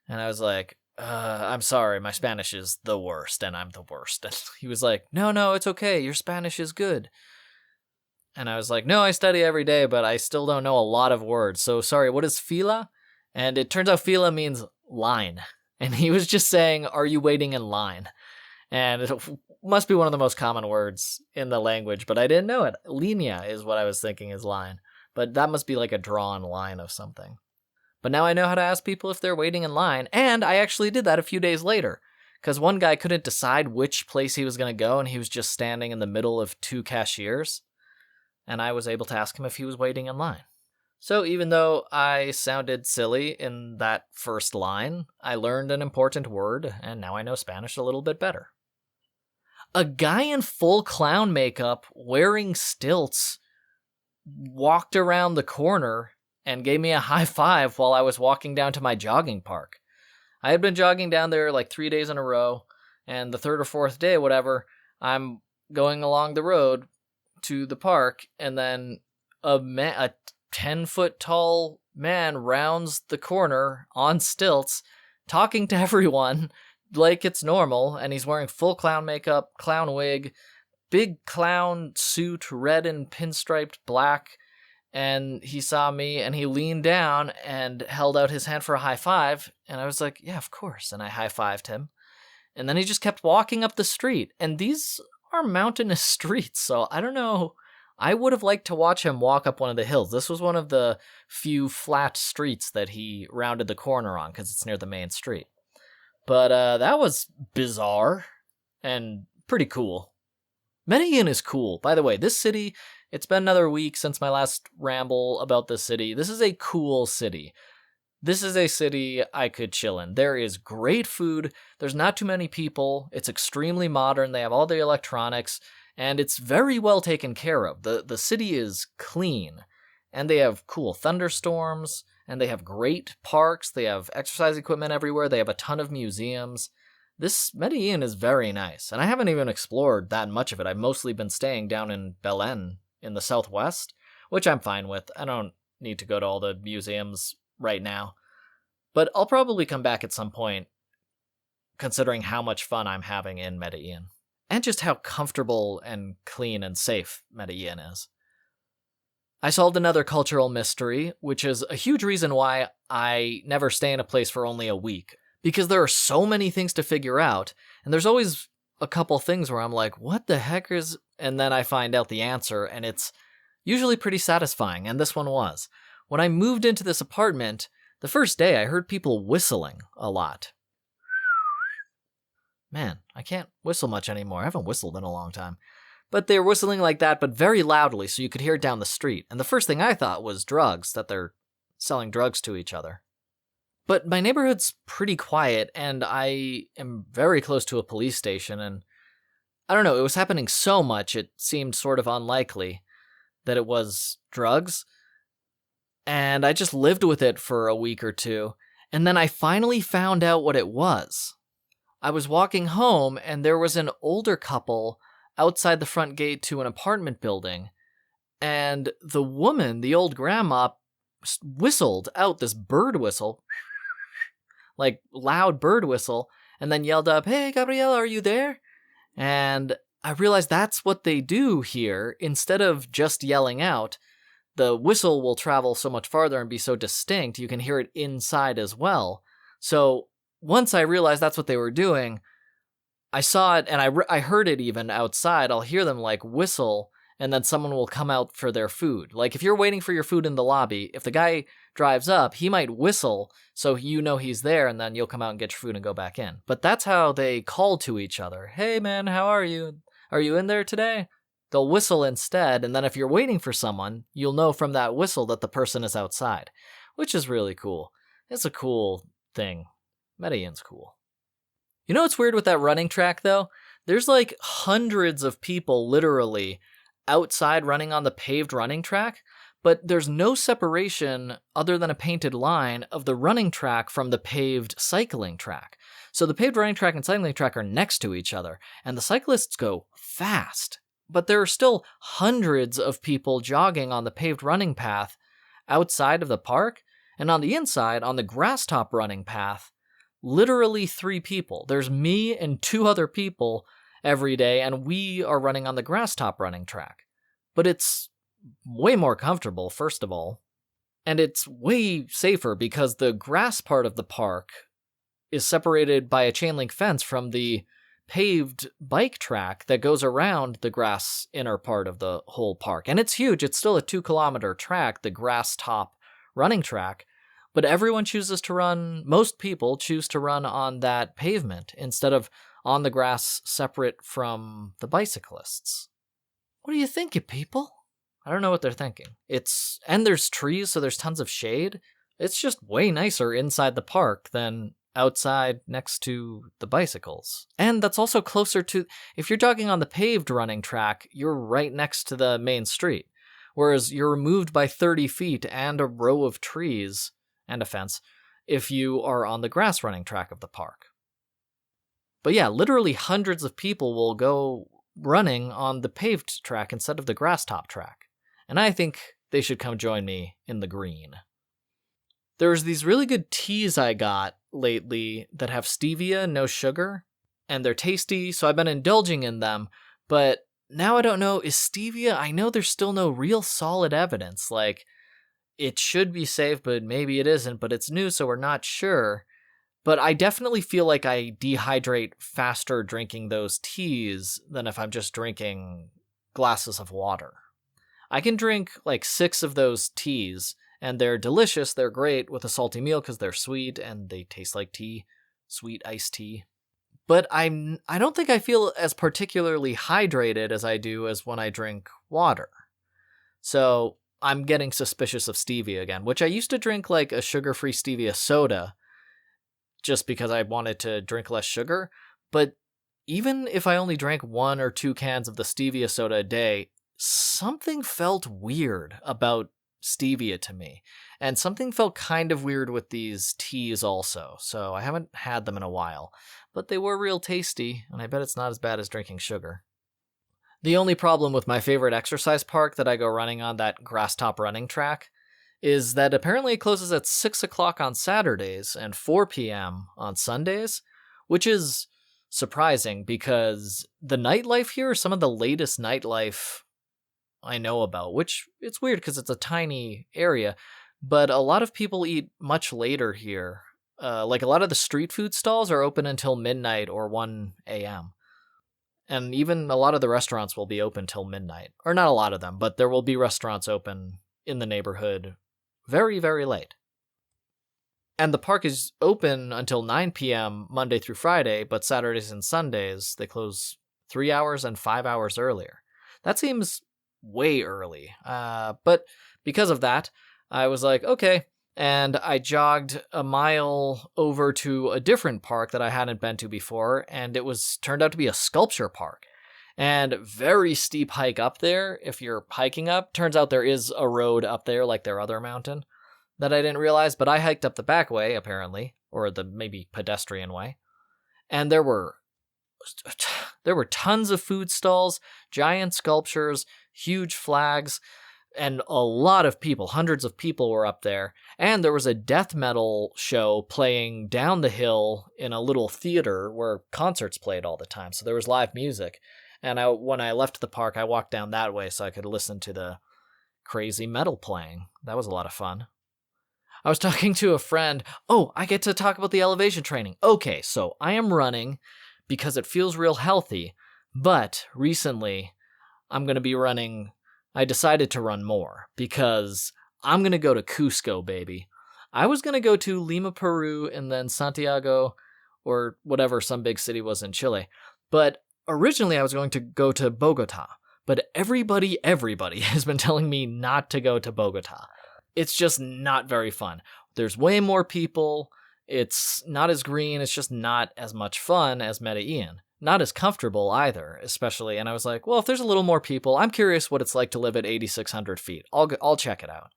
Speaker 1: And I was like, I'm sorry, my Spanish is the worst, and I'm the worst. And he was like, no, it's okay, your Spanish is good. And I was like, no, I study every day, but I still don't know a lot of words. So sorry, what is fila? And it turns out fila means line. And he was just saying, are you waiting in line? And it must be one of the most common words in the language, but I didn't know it. Linea is what I was thinking is line. But that must be like a drawn line of something. But now I know how to ask people if they're waiting in line, and I actually did that a few days later. Because one guy couldn't decide which place he was going to go, and he was just standing in the middle of 2 cashiers. And I was able to ask him if he was waiting in line. So even though I sounded silly in that first line, I learned an important word, and now I know Spanish a little bit better. A guy in full clown makeup, wearing stilts, walked around the corner and gave me a high five while I was walking down to my jogging park. I had been jogging down there like 3 days in a row, and the 3rd or 4th day, whatever, I'm going along the road to the park, and then a 10-foot tall man rounds the corner on stilts, talking to everyone like it's normal, and he's wearing full clown makeup, clown wig, big clown suit, red and pinstriped black, and he saw me, and he leaned down and held out his hand for a high five, and I was like, yeah, of course, and I high-fived him. And then he just kept walking up the street. And these are mountainous streets, so I don't know. I would have liked to watch him walk up one of the hills. This was one of the few flat streets that he rounded the corner on because it's near the main street. But that was bizarre and pretty cool. Medellin is cool. By the way, this city, it's been another week since my last ramble about the city. This is a cool city. This is a city I could chill in. There is great food. There's not too many people. It's extremely modern. They have all the electronics, and it's very well taken care of. The city is clean, and they have cool thunderstorms, and they have great parks. They have exercise equipment everywhere. They have a ton of museums. This Medellin is very nice, and I haven't even explored that much of it. I've mostly been staying down in Belén in the southwest, which I'm fine with. I don't need to go to all the museums right now, but I'll probably come back at some point, considering how much fun I'm having in Medellin, and just how comfortable and clean and safe Medellin is. I solved another cultural mystery, which is a huge reason why I never stay in a place for only a week. Because there are so many things to figure out, and there's always a couple things where I'm like, what the heck is... And then I find out the answer, and it's usually pretty satisfying, and this one was. When I moved into this apartment, the first day I heard people whistling a lot. Man, I can't whistle much anymore. I haven't whistled in a long time. But they were whistling like that, but very loudly, so you could hear it down the street. And the first thing I thought was drugs, that they're selling drugs to each other. But my neighborhood's pretty quiet, and I am very close to a police station, and I don't know, it was happening so much it seemed sort of unlikely that it was drugs, and I just lived with it for a week or two, and then I finally found out what it was. I was walking home, and there was an older couple outside the front gate to an apartment building, and the woman, the old grandma, whistled out this bird whistle, like loud bird whistle, and then yelled up, "Hey, Gabrielle, are you there?" And I realized that's what they do here. Instead of just yelling out, the whistle will travel so much farther and be so distinct, you can hear it inside as well. So once I realized that's what they were doing, I saw it, and I heard it even outside. I'll hear them like whistle, and then someone will come out for their food. Like if you're waiting for your food in the lobby, if the guy drives up, he might whistle so you know he's there, and then you'll come out and get your food and go back in. But that's how they call to each other. "Hey man, how are you? Are you in there today?" They'll whistle instead, and then if you're waiting for someone, you'll know from that whistle that the person is outside, which is really cool. It's a cool thing. Medellin's cool. You know what's weird with that running track though? There's like hundreds of people literally outside running on the paved running track, but there's no separation other than a painted line of the running track from the paved cycling track. So the paved running track and cycling track are next to each other, and the cyclists go fast. But there are still hundreds of people jogging on the paved running path outside of the park, and on the inside, on the grass top running path, literally 3 people. There's me and 2 other people every day, and we are running on the grass top running track. But it's way more comfortable, first of all, and it's way safer because the grass part of the park is separated by a chain link fence from the paved bike track that goes around the grass inner part of the whole park. And it's huge. It's still a 2-kilometer track, the grass top running track, but everyone chooses to run, most people choose to run on that pavement instead of on the grass separate from the bicyclists. What do you think, you people? I don't know what they're thinking. And there's trees, so there's tons of shade. It's just way nicer inside the park than outside next to the bicycles. And that's also closer to, if you're jogging on the paved running track, you're right next to the main street. Whereas you're removed by 30 feet and a row of trees and a fence if you are on the grass running track of the park. But yeah, literally hundreds of people will go running on the paved track instead of the grass top track. And I think they should come join me in the green. There's these really good teas I got lately that have stevia, no sugar, and they're tasty, so I've been indulging in them. But now I don't know, is stevia, I know there's still no real solid evidence. Like, it should be safe, but maybe it isn't, but it's new, so we're not sure. But I definitely feel like I dehydrate faster drinking those teas than if I'm just drinking glasses of water. I can drink like 6 of those teas, and they're delicious, they're great with a salty meal because they're sweet and they taste like tea, sweet iced tea. But I don't think I feel as particularly hydrated as I do as when I drink water. So I'm getting suspicious of stevia again, which I used to drink like a sugar-free stevia soda just because I wanted to drink less sugar. But even if I only drank 1 or 2 cans of the stevia soda a day, something felt weird about stevia to me. And something felt kind of weird with these teas also. So I haven't had them in a while. But they were real tasty, and I bet it's not as bad as drinking sugar. The only problem with my favorite exercise park that I go running on, that grass top running track, is that apparently it closes at 6 o'clock on Saturdays and 4 p.m. on Sundays, which is surprising because the nightlife here is some of the latest nightlife I know about, which it's weird because it's a tiny area, but a lot of people eat much later here. Like a lot of the street food stalls are open until midnight or 1 a.m. And even a lot of the restaurants will be open till midnight. Or not a lot of them, but there will be restaurants open in the neighborhood very, very late. And the park is open until 9 p.m. Monday through Friday, but Saturdays and Sundays they close 3 hours and 5 hours earlier. That seems way early. But because of that, I was like, okay. And I jogged a mile over to a different park that I hadn't been to before, and it turned out to be a sculpture park. And very steep hike up there. If you're hiking up, turns out there is a road up there like their other mountain that I didn't realize, but I hiked up the back way, apparently, or the maybe pedestrian way. And there were tons of food stalls, giant sculptures, huge flags, and a lot of people, hundreds of people were up there. And there was a death metal show playing down the hill in a little theater where concerts played all the time. So there was live music. And when I left the park, I walked down that way so I could listen to the crazy metal playing. That was a lot of fun. I was talking to a friend. Oh, I get to talk about the elevation training. Okay, so I am running because it feels real healthy. But recently, I'm going to be running. I decided to run more because I'm going to go to Cusco, baby. I was going to go to Lima, Peru, and then Santiago, or whatever some big city was in Chile. But originally I was going to go to Bogota. But everybody has been telling me not to go to Bogota. It's just not very fun. There's way more people. It's not as green. It's just not as much fun as Medellin. Not as comfortable either, especially. And I was like, well, if there's a little more people, I'm curious what it's like to live at 8,600 feet. I'll check it out.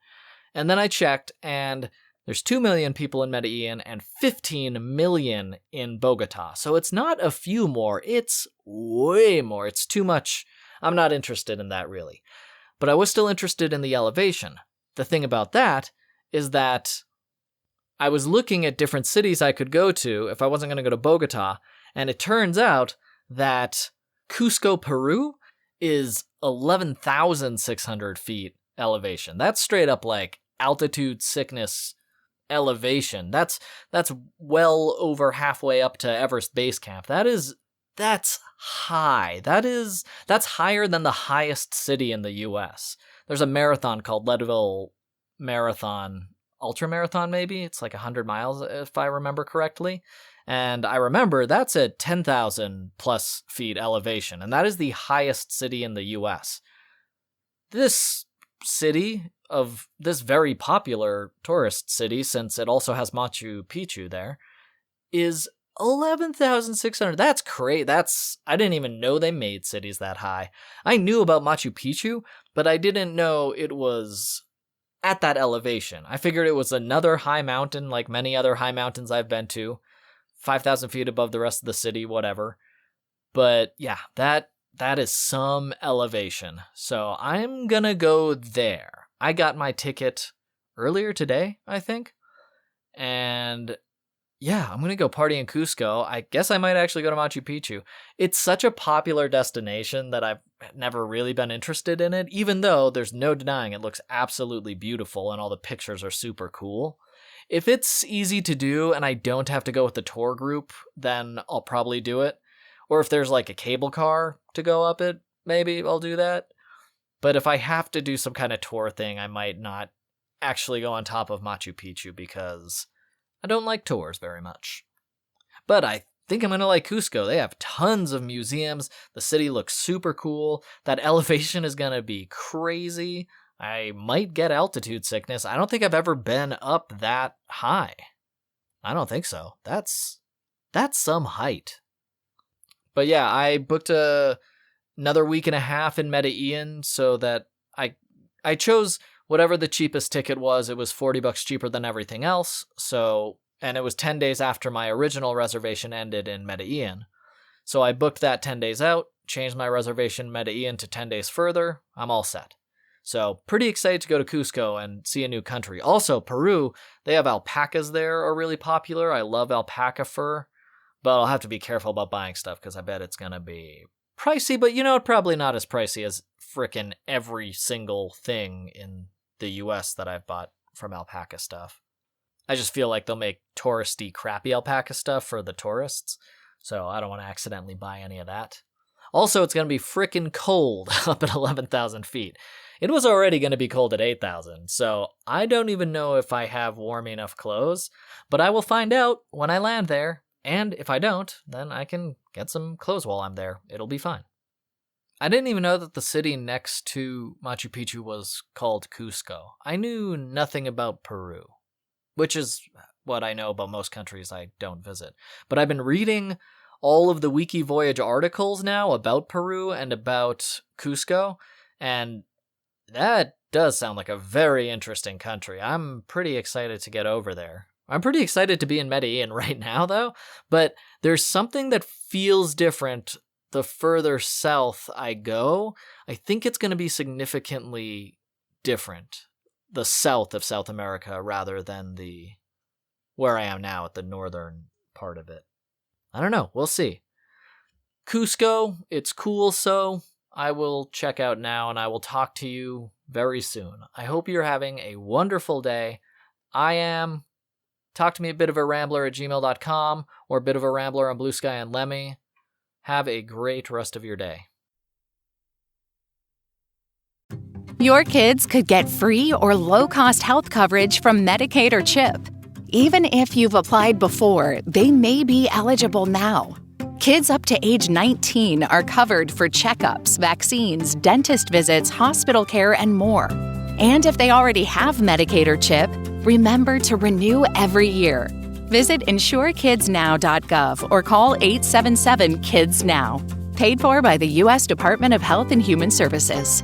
Speaker 1: And then I checked, and there's 2 million people in Medellin and 15 million in Bogota. So it's not a few more. It's way more. It's too much. I'm not interested in that, really. But I was still interested in the elevation. The thing about that is that I was looking at different cities I could go to if I wasn't going to go to Bogota. And it turns out that Cusco, Peru is 11,600 feet elevation. That's straight up like altitude sickness elevation. That's well over halfway up to Everest Base Camp. That's high. That's higher than the highest city in the US. There's a marathon called Leadville Marathon, Ultramarathon maybe. It's like 100 miles if I remember correctly. And I remember that's at 10,000 plus feet elevation, and that is the highest city in the US. This city, of this very popular tourist city, since it also has Machu Picchu there, is 11,600. That's great. I didn't even know they made cities that high. I knew about Machu Picchu, but I didn't know it was at that elevation. I figured it was another high mountain like many other high mountains I've been to. 5,000 feet above the rest of the city, whatever. But yeah, that is some elevation. So I'm gonna go there. I got my ticket earlier today, I think. And yeah, I'm gonna go party in Cusco. I guess I might actually go to Machu Picchu. It's such a popular destination that I've never really been interested in it, even though there's no denying it looks absolutely beautiful and all the pictures are super cool. If it's easy to do and I don't have to go with the tour group, then I'll probably do it. Or if there's like a cable car to go up it, maybe I'll do that. But if I have to do some kind of tour thing, I might not actually go on top of Machu Picchu because I don't like tours very much. But I think I'm going to like Cusco. They have tons of museums. The city looks super cool. That elevation is going to be crazy. I might get altitude sickness. I don't think I've ever been up that high. I don't think so. That's some height. But yeah, I booked another week and a half in Medellin so that I chose whatever the cheapest ticket was. It was $40 cheaper than everything else. And it was 10 days after my original reservation ended in Medellin. So I booked that 10 days out, changed my reservation Medellin to 10 days further. I'm all set. So pretty excited to go to Cusco and see a new country. Also, Peru, they have alpacas there are really popular. I love alpaca fur, but I'll have to be careful about buying stuff because I bet it's going to be pricey, but probably not as pricey as frickin' every single thing in the US that I've bought from alpaca stuff. I just feel like they'll make touristy, crappy alpaca stuff for the tourists, so I don't want to accidentally buy any of that. Also, it's going to be frickin' cold up at 11,000 feet. It was already going to be cold at 8,000, so I don't even know if I have warm enough clothes, but I will find out when I land there, and if I don't, then I can get some clothes while I'm there. It'll be fine. I didn't even know that the city next to Machu Picchu was called Cusco. I knew nothing about Peru, which is what I know about most countries I don't visit. But I've been reading all of the Wiki Voyage articles now about Peru and about Cusco, and that does sound like a very interesting country. I'm pretty excited to get over there. I'm pretty excited to be in Medellin right now, though, but there's something that feels different the further south I go. I think it's going to be significantly different, the south of South America, rather than where I am now at the northern part of it. I don't know. We'll see. Cusco, it's cool, so I will check out now, and I will talk to you very soon. I hope you're having a wonderful day. I am. Talk to me at bitofarambler@gmail.com or bitofarambler on Blue Sky and Lemmy. Have a great rest of your day.
Speaker 2: Your kids could get free or low-cost health coverage from Medicaid or CHIP. Even if you've applied before, they may be eligible now. Kids up to age 19 are covered for checkups, vaccines, dentist visits, hospital care, and more. And if they already have Medicaid or CHIP, remember to renew every year. Visit insurekidsnow.gov or call 877-KIDS-NOW. Paid for by the U.S. Department of Health and Human Services.